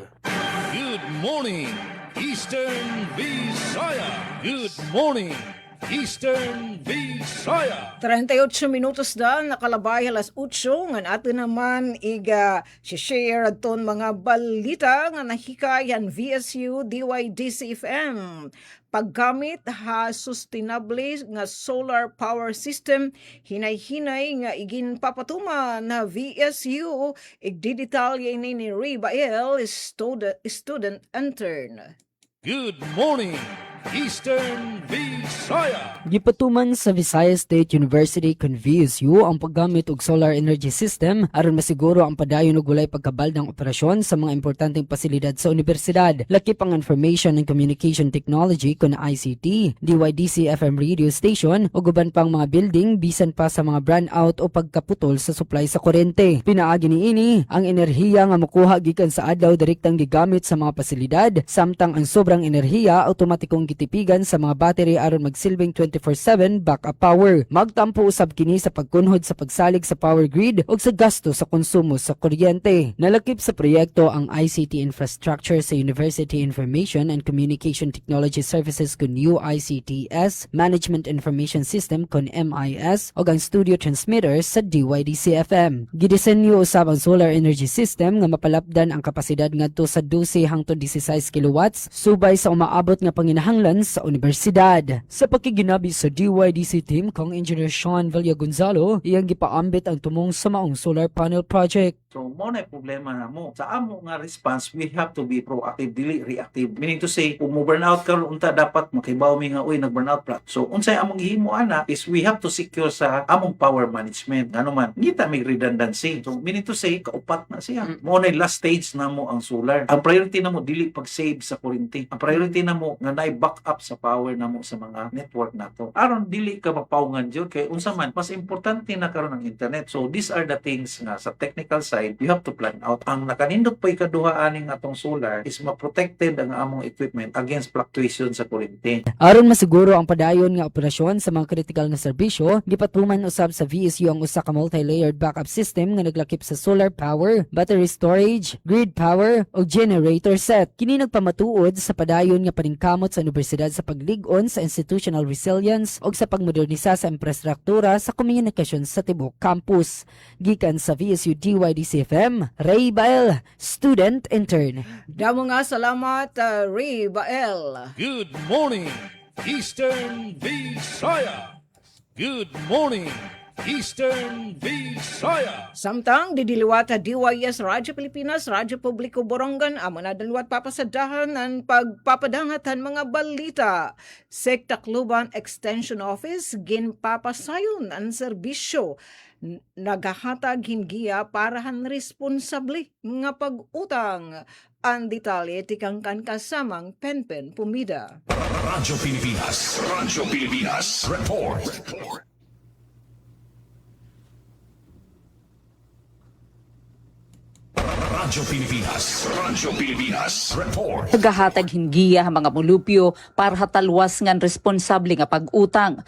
Good morning, Eastern Visaya. Good morning, Eastern Visaya. 38 minutos na nakalabay alas 8 nga ato naman share aton mga balita nga nahikayan VSU DYDC FM. Paggamit ha sustainable nga solar power system, hinay-hinay nga igin papatuma na VSU igdidetalye ni Ribael student intern. Good morning, Eastern Visaya. Gipatuman sa Visayas State University kon VSU ang paggamit og solar energy system aron masiguro ang padayon og walay pagkabaldang operasyon sa mga importanteng pasilidad sa universidad. Lakip ang Information and Communication Technology kon ICT, DYDC FM radio station ug uban pang mga building bisan pa sa mga brownout o pagkaputol sa supply sa kuryente. Pinaagi niini ang enerhiya nga makuha gikan sa adlaw direktang gigamit sa mga pasilidad samtang ang sobrang enerhiya automatikong gitipigan sa mga battery aron magsilbing 24/7 backup power. Magtampo usab kini sa pagkunhod sa pagsalig sa power grid ug sa gasto sa konsumo sa kuryente. Nalakip sa proyekto ang ICT infrastructure sa University Information and Communication Technology Services kun UICTS, Management Information System kun MIS ug ang studio transmitters sa DYDC FM. Gidisenyo usab ang solar energy system nga mapalapdan ang kapasidad ngadto sa 12 hangtod 16 kilowatts subay sa umaabot nga panginahanglan sa universidad. Sa pakiginabi sa DYDC team kang Engineer Sean Villagonzalo, iyang gipaambit ang tumong sa maong solar panel project. So, mo na problema na mo. Sa amo nga response, we have to be proactive, dili reactive. Meaning to say, kung mo burnout ka, unta dapat makibaw mi nga, uy, nag-burnout plat. So, unsay among himo ana is we have to secure sa among power management. Ano man, ngita may redundancy. So, meaning to say, kaupat na siya. Mo na last stage na mo ang solar. Ang priority na mo, dili pag-save sa kuryente. Ang priority na mo, nga na-back up sa power na mo sa mga network na to. Aron, dili ka mapaungan dyan. Kaya unsa man, mas importante na karon ang internet. So, these are the things nga sa technical side you have to plan out. Ang nakanindot pa ikaduha aning atong solar is ma-protected ang among equipment against fluctuation sa kuryente. Aron masiguro ang padayon nga operasyon sa mga critical na serbisyo, gipatuman usab sa VSU ang usa ka multi-layered backup system nga naglakip sa solar power, battery storage, grid power ug generator set. Kini nagpamatuod sa padayon nga paningkamot sa universidad sa paglig-on sa institutional resilience ug sa pagmodernisa sa infrastruktura sa komunikasyon sa tibuok campus. Gikan sa VSU DYDC FM, Ray Bael, student intern. Damo nga salamat, Ray Bael. Good morning, Eastern Visaya. Good morning, Eastern Visaya. Samtang didiliwat DYS Radyo Pilipinas, Radyo Publiko Borongan, amo na daliwat papasadahan ang pagpapadangatan mga balita. Sektakluban Extension Office, ginpapasayon ang serbisyo. Nagahatag hingiya parahan responsable nga pag-utang. Ang detalye tikang kan kasamang Penpen Pumida. Radyo Pilipinas. Radyo Pilipinas. Report. Radyo Pilipinas. Radyo Pilipinas. Report. Nagahatag hingiya ang mga mulupyo para hatalwas ngan responsable nga pag-utang.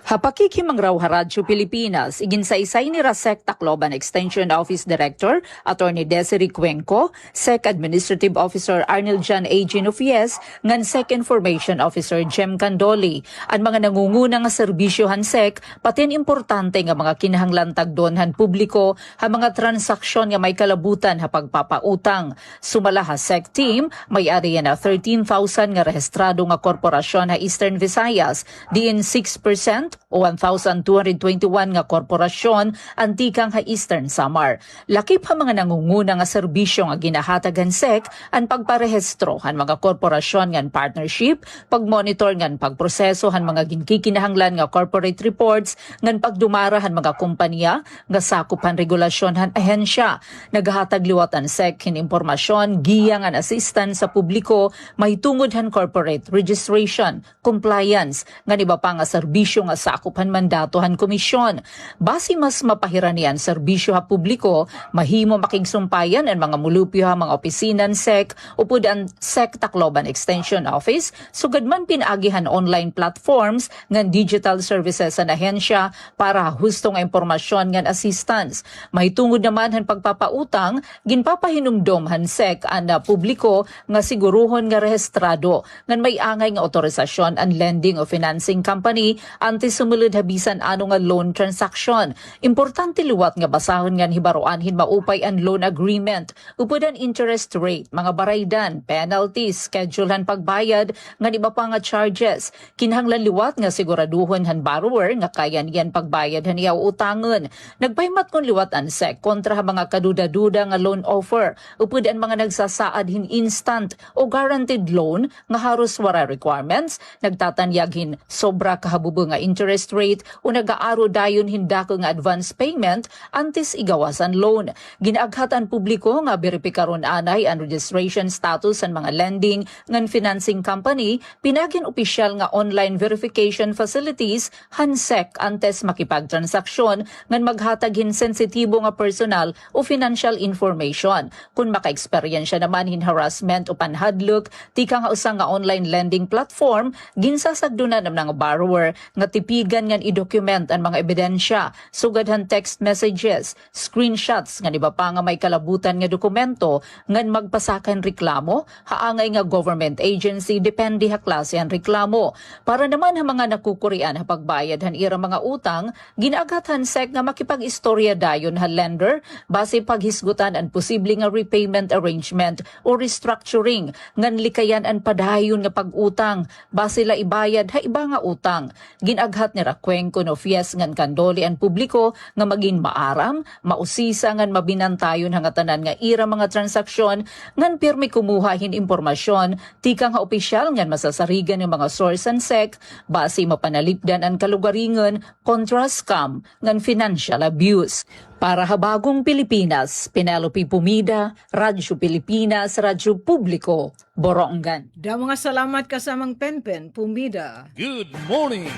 Hapakikimang raw Radyo Pilipinas, iginsaysay ni Rasek Tacloban Extension Office Director, Attorney Desiree Cuenco, Sec Administrative Officer Arnel John A. Genofies, ngan Sec Information Officer Jem Candoli. Ang mga nangunguna nga serbisyohan Sec, patin importante nga mga kinahanglan tagdonhan publiko, ha mga transaksyon nga may kalabutan ha pagpapautang. Sumala ha SEC team, may area na 13,000 nga rehistrado nga korporasyon ha Eastern Visayas, diin 6% o 1,221 nga korporasyon antikang ha Eastern Samar. Lakip ha mga nangunguna nga serbisyo nga ginahatagan SEC ang pagparehistro han mga korporasyon ngan partnership, pagmonitor ngan pagproseso han mga ginkikinahanglan nga corporate reports, ngan pagdumara han mga kompanya nga sakop han regulasyon han ahensya. Nagahatag liwatan SEC informasyon giyang an assistance sa publiko mahitungod han corporate registration, compliance, nga iba pa nga serbisyo nga sakupan mandatohan komisyon. Basi mas mapahiranian serbisyo ha publiko, mahimo makigsumpayan ang mga mulupyo ha mga opisina SEC upod ang SEC Tacloban Extension Office, sugad man pinagihan online platforms ng digital services sa ahensya para husto nga impormasyon ng assistance. Mahitungod naman han pagpapautang, ginpapahinumdom han SEC ang publiko nga siguruhon nga rehistrado ngan may angay nga otorisasyon ang lending o financing company anti sumulod habisan ano nga loan transaction. Importante luwat nga basahon nga hibaruanhin maupay ang loan agreement, upod ang interest rate, mga baraydan, penalties, schedulehan pagbayad, nga iba pa nga charges. Kinahanglan liwat nga siguraduhon han borrower nga kaya niyan pagbayad han iyaw utangon. Nagpahimat kon liwat ang SEC kontra mga kaduda-duda nga loan offer, upod ang mga nagsasaad hin instant o guaranteed loan nga haros wara requirements, nagtatanyag hin sobra kahabubo nga interest rate o nagaaro dayon hindako nga advance payment antes igawasan loan. Ginaaghat ang publiko nga beripikaron anay ang registration status ang mga lending ngan financing company, pinagin opisyal nga online verification facilities hansek antes makipagtransaksyon ngan maghatag hin sensitibo nga personal o financial information. Kung maka-eksperyensya naman hin harassment o panhadlok, tika nga usang nga online lending platform, ginsasagdunan ng mga borrower nga tipigan ngan i-document ang mga ebidensya, sugadhan text messages, screenshots nga iba pa nga may kalabutan nga dokumento ngan magpasakan reklamo, haangay nga government agency depende ha klase ang reklamo. Para naman ha mga nakukurian ha pagbayad han ira mga utang, ginaagatan SEC nga makipag-istorya dayon ha lender base paghisgutan ang posible nga repayment arrangement o restructuring ngan likayan ang padayon nga pag-utang base la ibayad ha iba nga utang. Ginaghat ni Raqueng kuno fies ngan kandoli ang publiko nga maging maaram, mausisa ngan mabinantayon nga tanan nga ira mga transaksyon ngan pirmi kumuha hin impormasyon tika nga opisyal ngan masasarigan ng mga source and SEC base mapanalipdan ang kalugaringon kontra scam ngan financial abuse. Para habagong Pilipinas, Penelope Pumida, Radyo Pilipinas, Radyo Publiko, Borongan. Da mga salamat kasamang Penpen, Pumida. Good morning,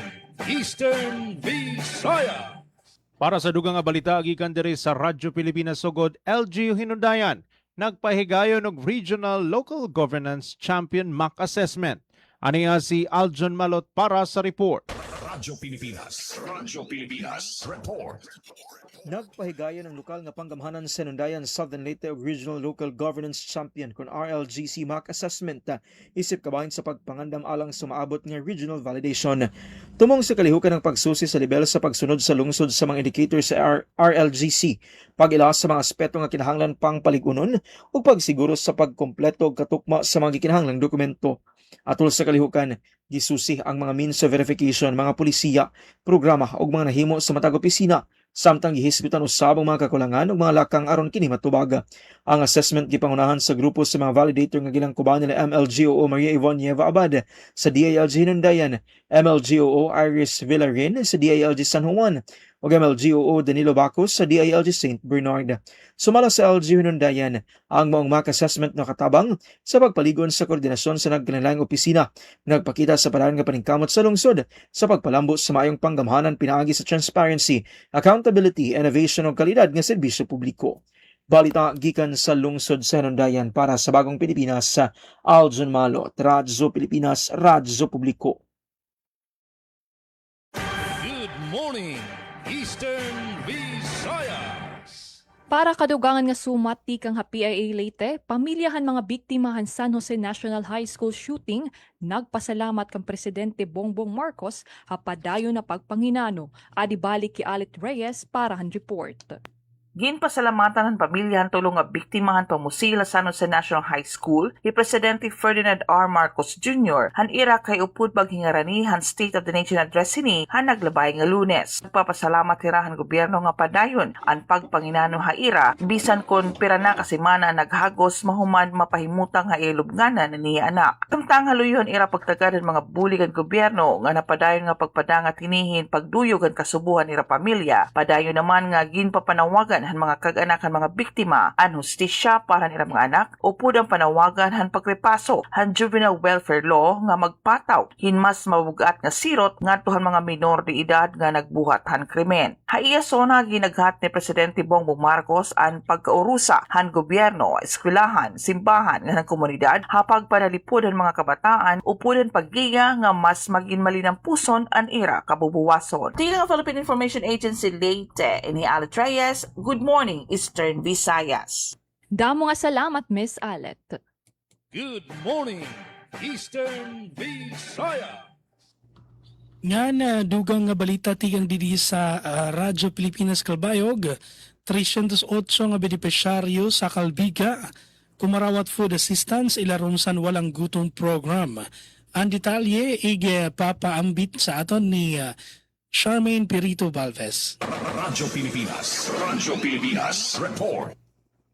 Eastern Visaya. Para sa dugang nga balita gikan diri sa Radyo Pilipinas sugod LGU Hinundayan, nagpahigayon og Regional Local Governance Champion Mock Assessment. Ani nga si Aljon Malot para sa report. Radyo Pilipinas Report. Nagpahigayon ang lokal nga panggamhanan sa Hinundayan Southern Leyte Regional Local Governance Champion kon RLGC Mock Assessment isip kabahin sa pagpangandam alang sumaabot nga regional validation. Tumong sa kalihukan ng pagsusi sa level sa pagsunod sa lungsod sa mga indicators sa RLGC, pag-ila sa mga aspeto nga kinahanglan pang paligunon ug pagsiguro sa pagkompleto og katukma sa mga kinahanglang dokumento. Atol sa kalihukan, gisusi ang mga means of verification, mga polisiya, programa ug mga nahimo sa matag opisina, samtang gihisgutan usab ang mga kakulangan ug mga lakang aron kini matubaga. Ang assessment gipangunahan sa grupo sa mga validator nga gilangkuban nila MLGOO Maria Yvonne Nieva Abad sa DILG Hinundayan, MLGOO Iris Villarin sa DILG San Juan, ug MLGOO Danilo Bacos sa DILG St. Bernard. Sumala sa LGU Hinundayan ang maong mock assessment na katabang sa pagpaligon sa koordinasyon sa nagkanilang opisina, nagpakita sa paraan nga paningkamot sa lungsod sa pagpalambo sa maayong panggamhanan pinaagi sa transparency, accountability, innovation ug kalidad nga serbisyo publiko. Balita gikan sa lungsod sa Hinundayan para sa Bagong Pilipinas sa Aljon Malot, Radyo Pilipinas, Radyo Publiko. Good morning, Eastern Visayas. Para kadugangan nga sumat tikang ha PIA Leyte, pamilyahan mga biktimahan San Jose National High School shooting, nagpasalamat kang Presidente Bongbong Marcos hapadayon na pagpanginano. Adibalik ki Alit Reyes para han report. Ginpasalamatan ng pamilya tulong nga biktimahan pamusila sa San Jose National High School ni Presidente Ferdinand R. Marcos Jr. han ira kay upod paghingarani han State of the Nation address ni han naglabay nga Lunes. Nagpapasalamat hirahan gobyerno nga padayon ang pagpanginano ha ira bisan kon pira na kasimana naghagos mahuman mapahimutang ha ilubnganan niya anak. Samtang haluyon ira pagtagadan mga buligan gobyerno nga napadayon nga pagpadangat hinihin pagduyog ang kasubuhan ira pamilya. Padayon naman nga ginpapanawagan panawagan han mga kag-anakan mga biktima an hustisya para nila mga anak o pudang panawagan han pagrepaso han juvenile welfare law nga magpataw hinmas mabugat nga sirot ngadto mga minor de edad nga nagbuhat han krimen. Haiyaso na ginaghat ni Presidente Bongbong Marcos ang pagkaurusa han gobyerno, eskwelahan, simbahan nga ng komunidad hapag panalipod ang mga kabataan upudan paggiya nga mas maging malinang puson ang era kabubuwason. Tingnan ang Philippine Information Agency Leyte ini Alet Reyes. Good morning, Eastern Visayas. Damo nga salamat, Miss Alet. Good morning, Eastern Visaya. Nga na dugang nga balita tigang didi sa Radyo Pilipinas Kalbayog, 308 nga benepisyaryo sa Kalbiga, kumarawat food assistance ilaron san walang gutom program. Ang detalye papaambit sa aton ni Charmaine Perito Valves. Radyo Pilipinas. Radyo Pilipinas. Report.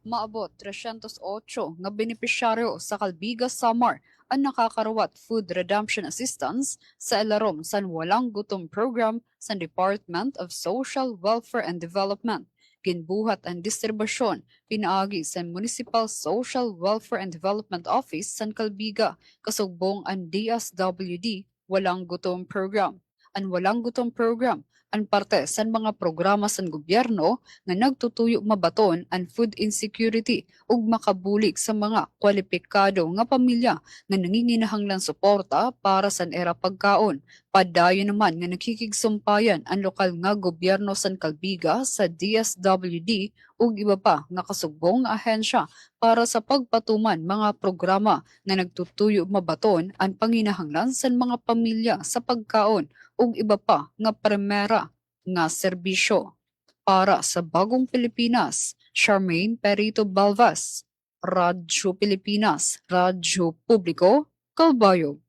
Maabot 308 nga benepisyaryo sa Kalbiga Samar ang nakakarawat food redemption assistance sa ilarom san walang gutom program sa Department of Social Welfare and Development. Ginbuhat ang distribusyon pinaagi sa Municipal Social Welfare and Development Office san Kalbiga kasugbong ang DSWD walang gutom program. Ang walang gutom program ang parte sa mga programa sa gobyerno nga nagtutuyo mabaton ang food insecurity ug makabulig sa mga kwalipikado nga pamilya nga nanginginahanglan suporta para sa era pagkaon. Padayon naman nga nakikigsumpayan ang lokal nga gobyerno sa Kalbiga sa DSWD ug iba pa nga kasugbong ahensya para sa pagpatuman mga programa nga nagtutuyo mabaton ang panginahanglan sa mga pamilya sa pagkaon ug iba pa nga primera nga serbisyo. Para sa Bagong Pilipinas, Charmaine Perito Balvas, Radyo Pilipinas, Radyo Publiko, Kalbayog.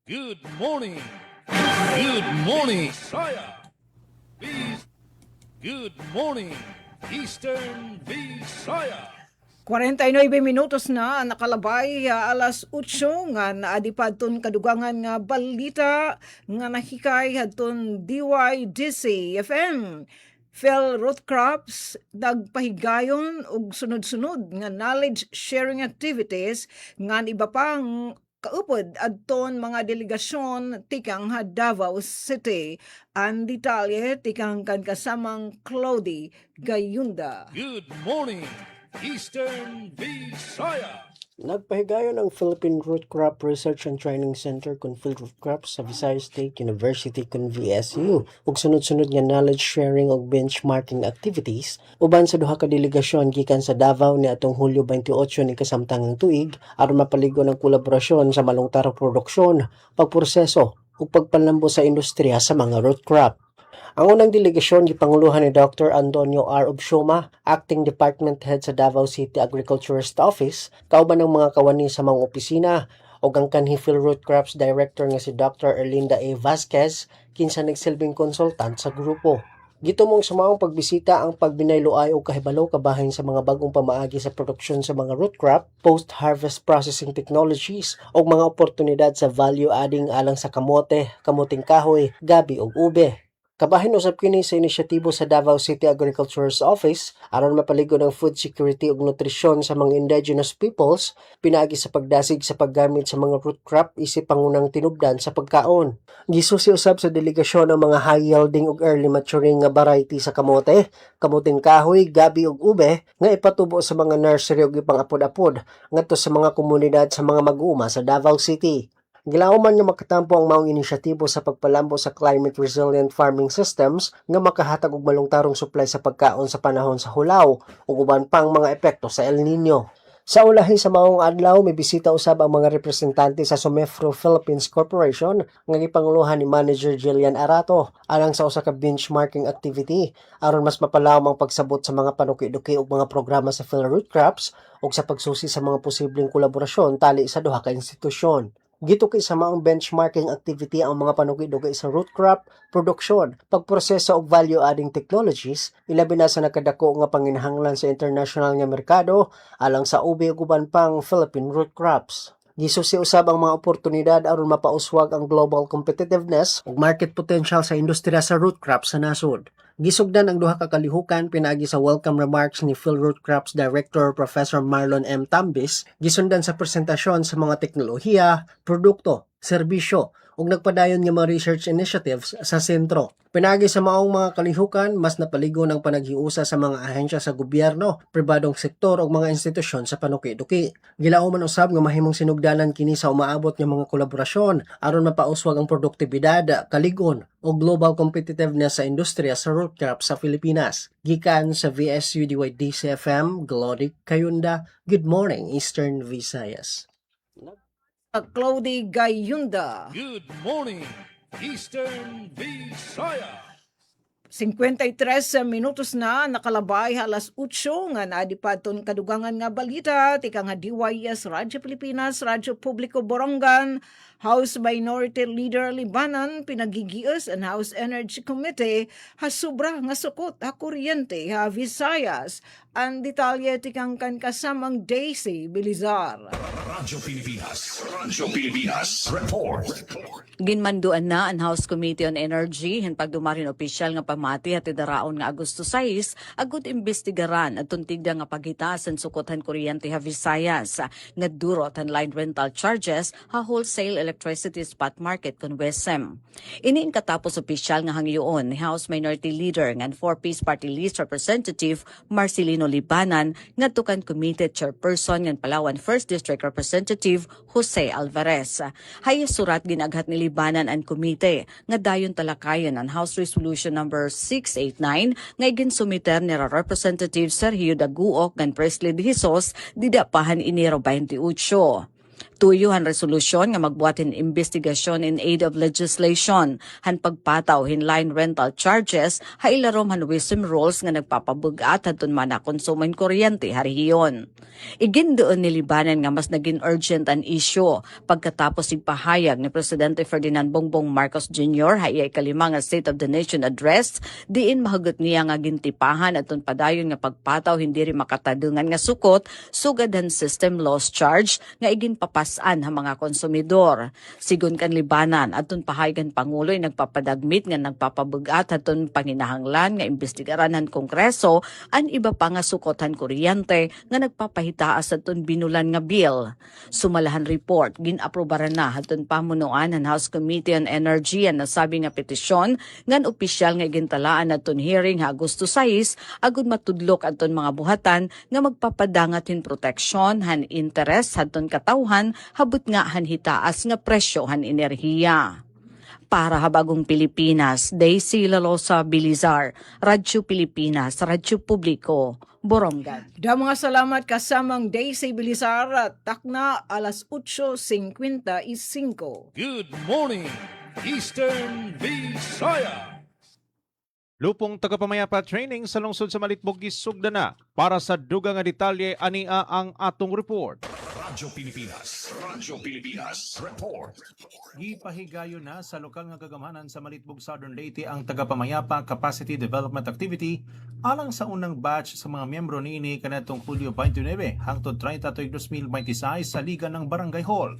Good morning. Good morning, Visaya. Good morning, Eastern Visaya. 49 minutos na nakalabay alas 8 nga naadipadton kadugangan nga balita nga nahikay hadton DYDC FM. Phil Rothcrops dagpahigayon og sunod-sunod nga knowledge sharing activities nga iba pang kaupod adton mga delegasyon tikang Davao City. Ang detalye tikang kan kasamang Clody Gayunda. Good morning, Eastern Visaya. Nagpahigayon ang Philippine Root Crop Research and Training Center kung Field Root Crops sa Visayas State University kung VSU ug sunod-sunod nga knowledge sharing ug benchmarking activities uban sa duha ka delegasyon gikan sa Davao ni atong Hulyo 28 ni kasamtangang tuig aron mapaligo ng kolaborasyon sa malungtarong produksyon, pagproseso ug pagpanlambo sa industriya sa mga root crop. Ang unang delegasyon gipanguluhan ni Dr. Antonio R. Obsioma, Acting Department Head sa Davao City Agriculturist Office, kauban ng mga kawani sa mga opisina, o ang kanhi Phil Root Crops Director nga si Dr. Erlinda A. Vasquez, kinsa nagsilbing konsultant sa grupo. Gitumong sa maong pagbisita ang pagbinayloay o kahibalo kabahin sa mga bagong pamaagi sa produksyon sa mga root crop, post-harvest processing technologies, o mga oportunidad sa value-adding alang sa kamote, kamuting kahoy, gabi o ube. Kabahin usab kini sa inisyatibo sa Davao City Agriculturist Office aron mapaligo ng food security ug nutrisyon sa mga indigenous peoples pinaagi sa pagdasig sa paggamit sa mga root crop isip pangunang tinubdan sa pagkaon. Gisusi usab sa delegasyon ang mga high yielding ug early maturing nga variety sa kamote, kamuting kahoy, gabi ug ube nga ipatubo sa mga nursery ug ipang-apod-apod ngadto sa mga komunidad sa mga mag-uuma sa Davao City. Gilauman nga makatampo ang maong inisyatibo sa pagpalambo sa climate resilient farming systems nga makahatag og malungtarong supply sa pagkaon sa panahon sa hulaw ug uban pang mga epekto sa El Nino. Sa ulahi sa maong adlaw may bisita usab ang mga representante sa Somefro Philippines Corporation nga gipanguluhan ni Manager Jillian Arato alang sa usa ka benchmarking activity aron mas mapalawom ang pagsabot sa mga panuki-duki ug mga programa sa Phil Root Crops ug sa pagsusi sa mga posibleng kolaborasyon tali sa duha ka institusyon. Gituki sa maong benchmarking activity ang mga panuki-duki sa root crop, produksyon, pagproseso og value-adding technologies, ilabi na sa nakadako nga panginahanglan sa international nga merkado alang sa ube ug uban pang Philippine root crops. Gisusi usab ang mga oportunidad aron mapauswag ang global competitiveness ug market potential sa industriya sa root crops sa nasod. Gisugdan ang duha ka kalihukan pinaagi sa welcome remarks ni Philroot Crops Director Professor Marlon M. Tambis, gisundan sa presentasyon sa mga teknolohiya, produkto, serbisyo, ug nagpadayon nga mga research initiatives sa sentro. Pinagi sa maong mga kalihukan, mas napaligon ang panaghiusa sa mga ahensya sa gobyerno, pribadong sektor ug mga institusyon sa panuki-duki. Gilao man usab nga mahimong sinugdanan kini sa umaabot nga mga kolaborasyon aron mapauswag ang produktibidad, kaligon o global competitiveness sa industriya sa root crop sa Pilipinas. Gikan sa VSU DCFM, Glody Kayunda. Good morning, Eastern Visayas. Cloudy Gayunda. Good morning, Eastern Visayas. 53 minutos na nakalabay alas 8 nga naadipadton kadugangan nga balita tika nga DYS Radyo Pilipinas, Radyo Publiko Borongan, House Minority Leader Libanan pinagigios ang House Energy Committee hasubra nga sukot ha kuryente ha Visayas. Ang detalye tikang kan kasamang Daisy Bilizar. Radyo Pilipinas, report. Ginmanduan na ang House Committee on Energy hin pagdumarin opisyal nga pamati at idaraon nga Agosto 6 agud imbestigaran at tuntigda nga paghitasan sukotan kuryente ha Visayas nga durot ang line rental charges ha wholesale electricity spot market kon WESM. Iniin katapos opisyal nga hangyoon ni House Minority Leader nga 4-piece party list representative Marcelino Libanan nga tukan committee chairperson ng Palawan 1st District Representative Jose Alvarez. Hayas surat ginaghat ni Libanan ang komite nga dayon talakayan ang House Resolution number 689 nga iginsumiter ni Representative Sergio Daguok ng Presley de Jesus didapahan Enero 28. Tuyuhan resolusyon nga magbuhatin investigasyon in aid of legislation han pagpataw hin line rental charges ha ilarom han wisdom rules nga nagpapabugat hadton man na konsumen kuryente harihiyon. Igindoon ni Libanan nga mas naging urgent an issue pagkatapos igpahayag ni Presidente Ferdinand Bongbong Marcos Jr. ha iyay kalima nga State of the Nation address diin mahugot niya nga gintipahan atun padayon nga pagpataw hindi rin makatadungan nga sukot sugad han system loss charge nga iginpapas ang mga konsumidor. Sigun kan Libanan, atun pahayagan Pangulo ay nagpapadagmit nga nagpapabugat atun panginahanglan nga imbestigaran ng Kongreso ang iba pa nga sukotan kuryente nga nagpapahitaas atun binulan nga bill. Sumalahan report, ginaprobaran na atun pamunuan ng House Committee on Energy ang nasabi nga petisyon ngan opisyal nga gintalaan atun hearing ha Agosto 6 agud matudlok atun mga buhatan nga magpapadangat hin proteksyon han interes atun katawhan habut nga han hitaas nga presyo han enerhiya. Para habagong Pilipinas, Daisy Lalosa Bilizar, Radyo Pilipinas, Radyo Publiko, Borongan. Da mga salamat kasamang Daisy Bilizar takna alas 8:55. Good morning, Eastern Visayas. Lupong tagapamayapa training sa lungsod sa Malitbog gisugda na. Para sa dugang nga detalye ania ang atong report. Radyo Pilipinas, report. Gipahigayon na sa lokal nga kagamhanan sa Malitbog Southern Leyte ang tagapamayapa capacity development activity alang sa unang batch sa mga miyembro niini kanatong Hulyo 29 hangtod 30 tuig 2026 sa Liga ng Barangay Hall.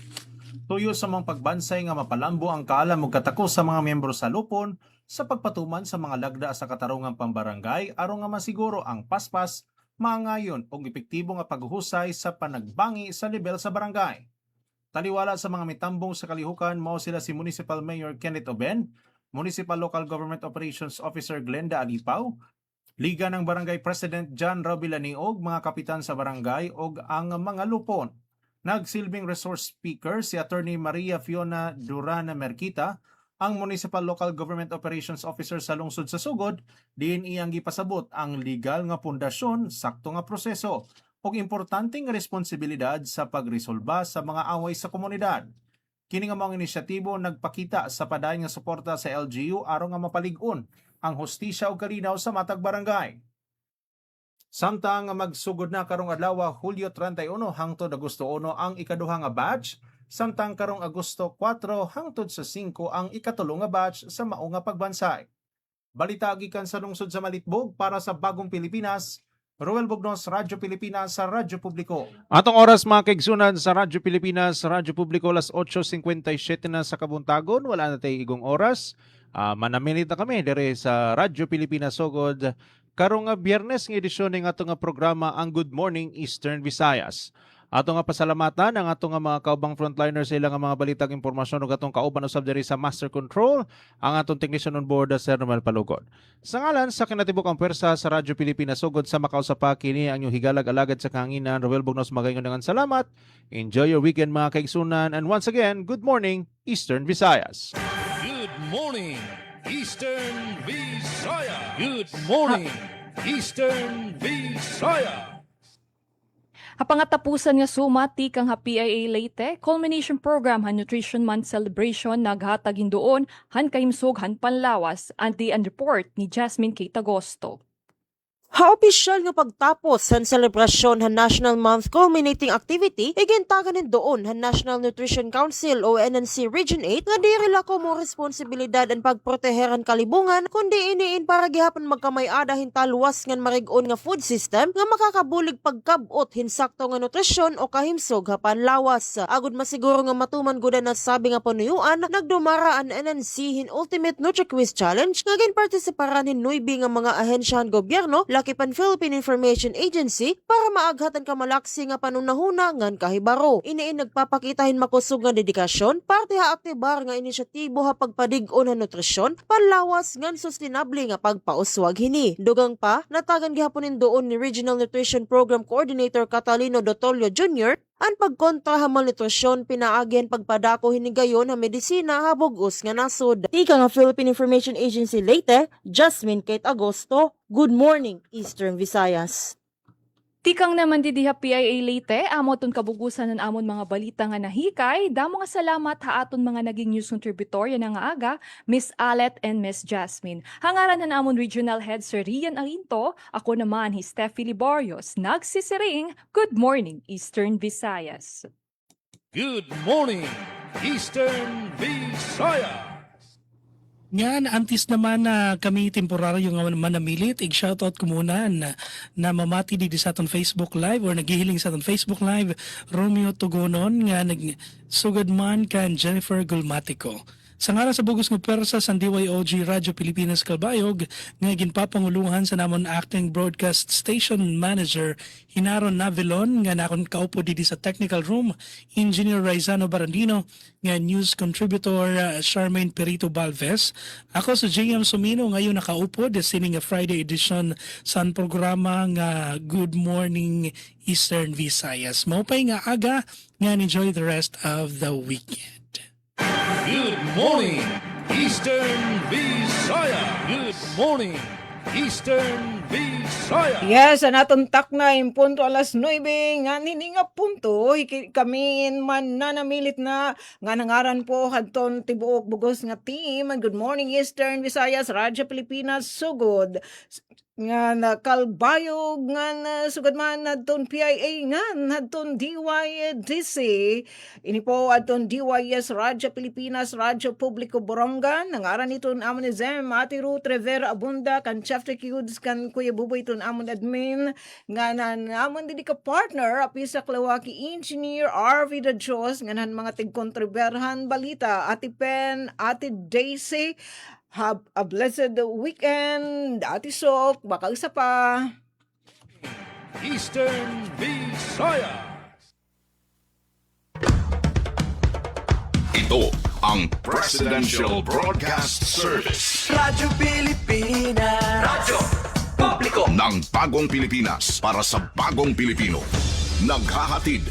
Tuyo sa mga pagbansay nga mapalambo ang kaalam ug katakos sa mga miyembro sa lupon sa pagpatuman sa mga lagda sa katarungang pambarangay aron nga masiguro ang paspas, maangayon ug epektibo nga paghuhusay sa panagbangi sa level sa barangay. Taliwala sa mga mitambong sa kalihukan mao sila si Municipal Mayor Kenneth Oben, Municipal Local Government Operations Officer Glenda Alipaw, Liga ng Barangay President John Roby Laniog, mga kapitan sa barangay ug ang mga lupon. Nagsilbing resource speaker si Attorney Maria Fiona Durana Merquita, ang Municipal Local Government Operations Officer sa lungsod sa Sugod, diin iyang gipasabot ang legal nga pundasyon, sakto nga proseso, ug importanteng responsibilidad sa pagresolba sa mga away sa komunidad. Kini nga mga inisyatibo nagpakita sa padayon nga suporta sa LGU aron nga mapalig-on ang hustisya ug kalinaw sa matag barangay. Samtang magsugod na karong adlaw Hulyo 31 hangtod Agosto 1 ang ikaduha nga batch, samtang karong Agosto 4 hangtod sa 5 ang ikatulo nga batch sa mao nga pagbansay. Balita gikan sa lungsod sa Malitbog para sa Bagong Pilipinas, Roel Bugnos, Radyo Pilipinas sa Radyo Publiko. Atong oras mga kaigsunan sa Radyo Pilipinas, Radyo Publiko, alas 8:57 na sa kabuntagon. Wala na tayo igong oras. Manamilit na kami dire sa Radyo Pilipinas Sugod karong nga Biyernes nga edisyon ng ato nga programa ang Good Morning Eastern Visayas. Ato nga pasalamatan ang ato nga mga kaubang frontliners sa ilang mga balitang impormasyon ug atong kauban usab diri sa Master Control ang atong technician on board Sir Romel Palugod. Sa ngalan sa kinatibuk-ang pwersa sa Radyo Pilipinas Sugod sa makausapa kini ang inyong higalag-alagad sa kahanginan Roel Bugnos magaingon salamat. Enjoy your weekend mga kaigsunan, and once again, good morning Eastern Visayas. Good morning, Eastern Visayas. Good morning, Eastern Visayas. Apangatapusan nga sumati kang PIA Leyte, culmination program han Nutrition Month celebration naghatagin doon han kahimsog han panlawas anti and report ni Jasmine Kate Agosto. Haopisyal nga pagtapos han selebrasyon han National Month culminating activity, igintaganin doon han National Nutrition Council o NNC Region 8 nga diri lako mo responsibilidad ang pagproteheran kalibungan kundi iniin para gihapon magkamay-ada hintaluwas ngan marig-on nga food system nga makakabulig pagkabot hinsakto nga nutrisyon o kahimsog hapan lawas. Agud masiguro nga matuman gud na sabi nga panuyuan nagdumara ang NNC hin Ultimate Nutri-Quiz Challenge nga ginpartisiparan hin 9 nga mga ahensyahan gobyerno Lakipan Philippine Information Agency para maaghatan kamalaksi nga panunahuna ngan kahibaro. Iniin nagpapakitahin makusog nga dedikasyon, parte ha aktibar nga inisyatibo ha pagpadig-on nga nutrisyon, panlawas ngan sustainable nga pagpauswag hini. Dugang pa, natagan gihaponin doon ni Regional Nutrition Program Coordinator Catalino Dotolio Jr. ang pagkontra ha malnutrisyon pinaagyan pagpadako hinigayon ha medisina habog-us nga nasod. Tika nga Philippine Information Agency Leyte, Jasmine Kate Agosto. Good morning, Eastern Visayas. Tikang naman didiha PIA Leyte, amon kabugusan ng amon mga balita nga nahikay. Damo nga salamat ha aton mga naging news contributor yan nga aga, Miss Alet and Miss Jasmine. Hangaran na amon Regional Head Sir Rian Alinto, ako naman hi Steffi Liborios, nagsisiring, good morning Eastern Visayas. Good morning, Eastern Visayas. Nga antis naman na kami temporaryo nga manamilit, i-shoutout ko muna na mamati di sa aton Facebook Live or naghihiling sa aton Facebook Live, Romeo Tugonon nga nagsugad man kan Jennifer Gulmatico. Sa ngalan sa bugos nga pwersa sa DYOG Radyo Pilipinas Kalbayog nga ginpapanguluhan sa namon acting broadcast station manager Hinaron Navilon nga nakon kaupo didi sa technical room, Engineer Raizano Barandino nga news contributor Charmaine Perito Balves. Ako sa JM Sumino ngayon nakaupo the sining Friday edition sa programa nga Good Morning Eastern Visayas. Maupay nga aga nga enjoy the rest of the weekend. Good morning, Eastern Visayas. Good morning, Eastern Visayas. Yes, anaton takna punto alas 9 nga nini nga punto kami man nanamilit na nga nangaran po hadton tibuok bugos nga team. Good morning Eastern Visayas, Radyo Pilipinas Sugod nga na Kalbayog nga na sugad man adton PIA nga adton DYDC ini po adton DYS Radyo Pilipinas Radyo Publiko Borongan nangaran iton amon ni Zem Ati Ruth Rivera Abunda kan Chapter Kiuds kan Kuya Buboy iton amon admin nga namon didi ka partner api sa Klawaki Engineer RV de Dios nga nan mga tigkontriberhan balita Ati Pen Ati Daisy. Have a blessed weekend. Ati Sok, baka isa pa. Eastern Visayas. Ito ang Presidential Broadcast Service. Radyo Pilipinas. Radyo Publiko ng bagong Pilipinas para sa bagong Pilipino. Naghahatid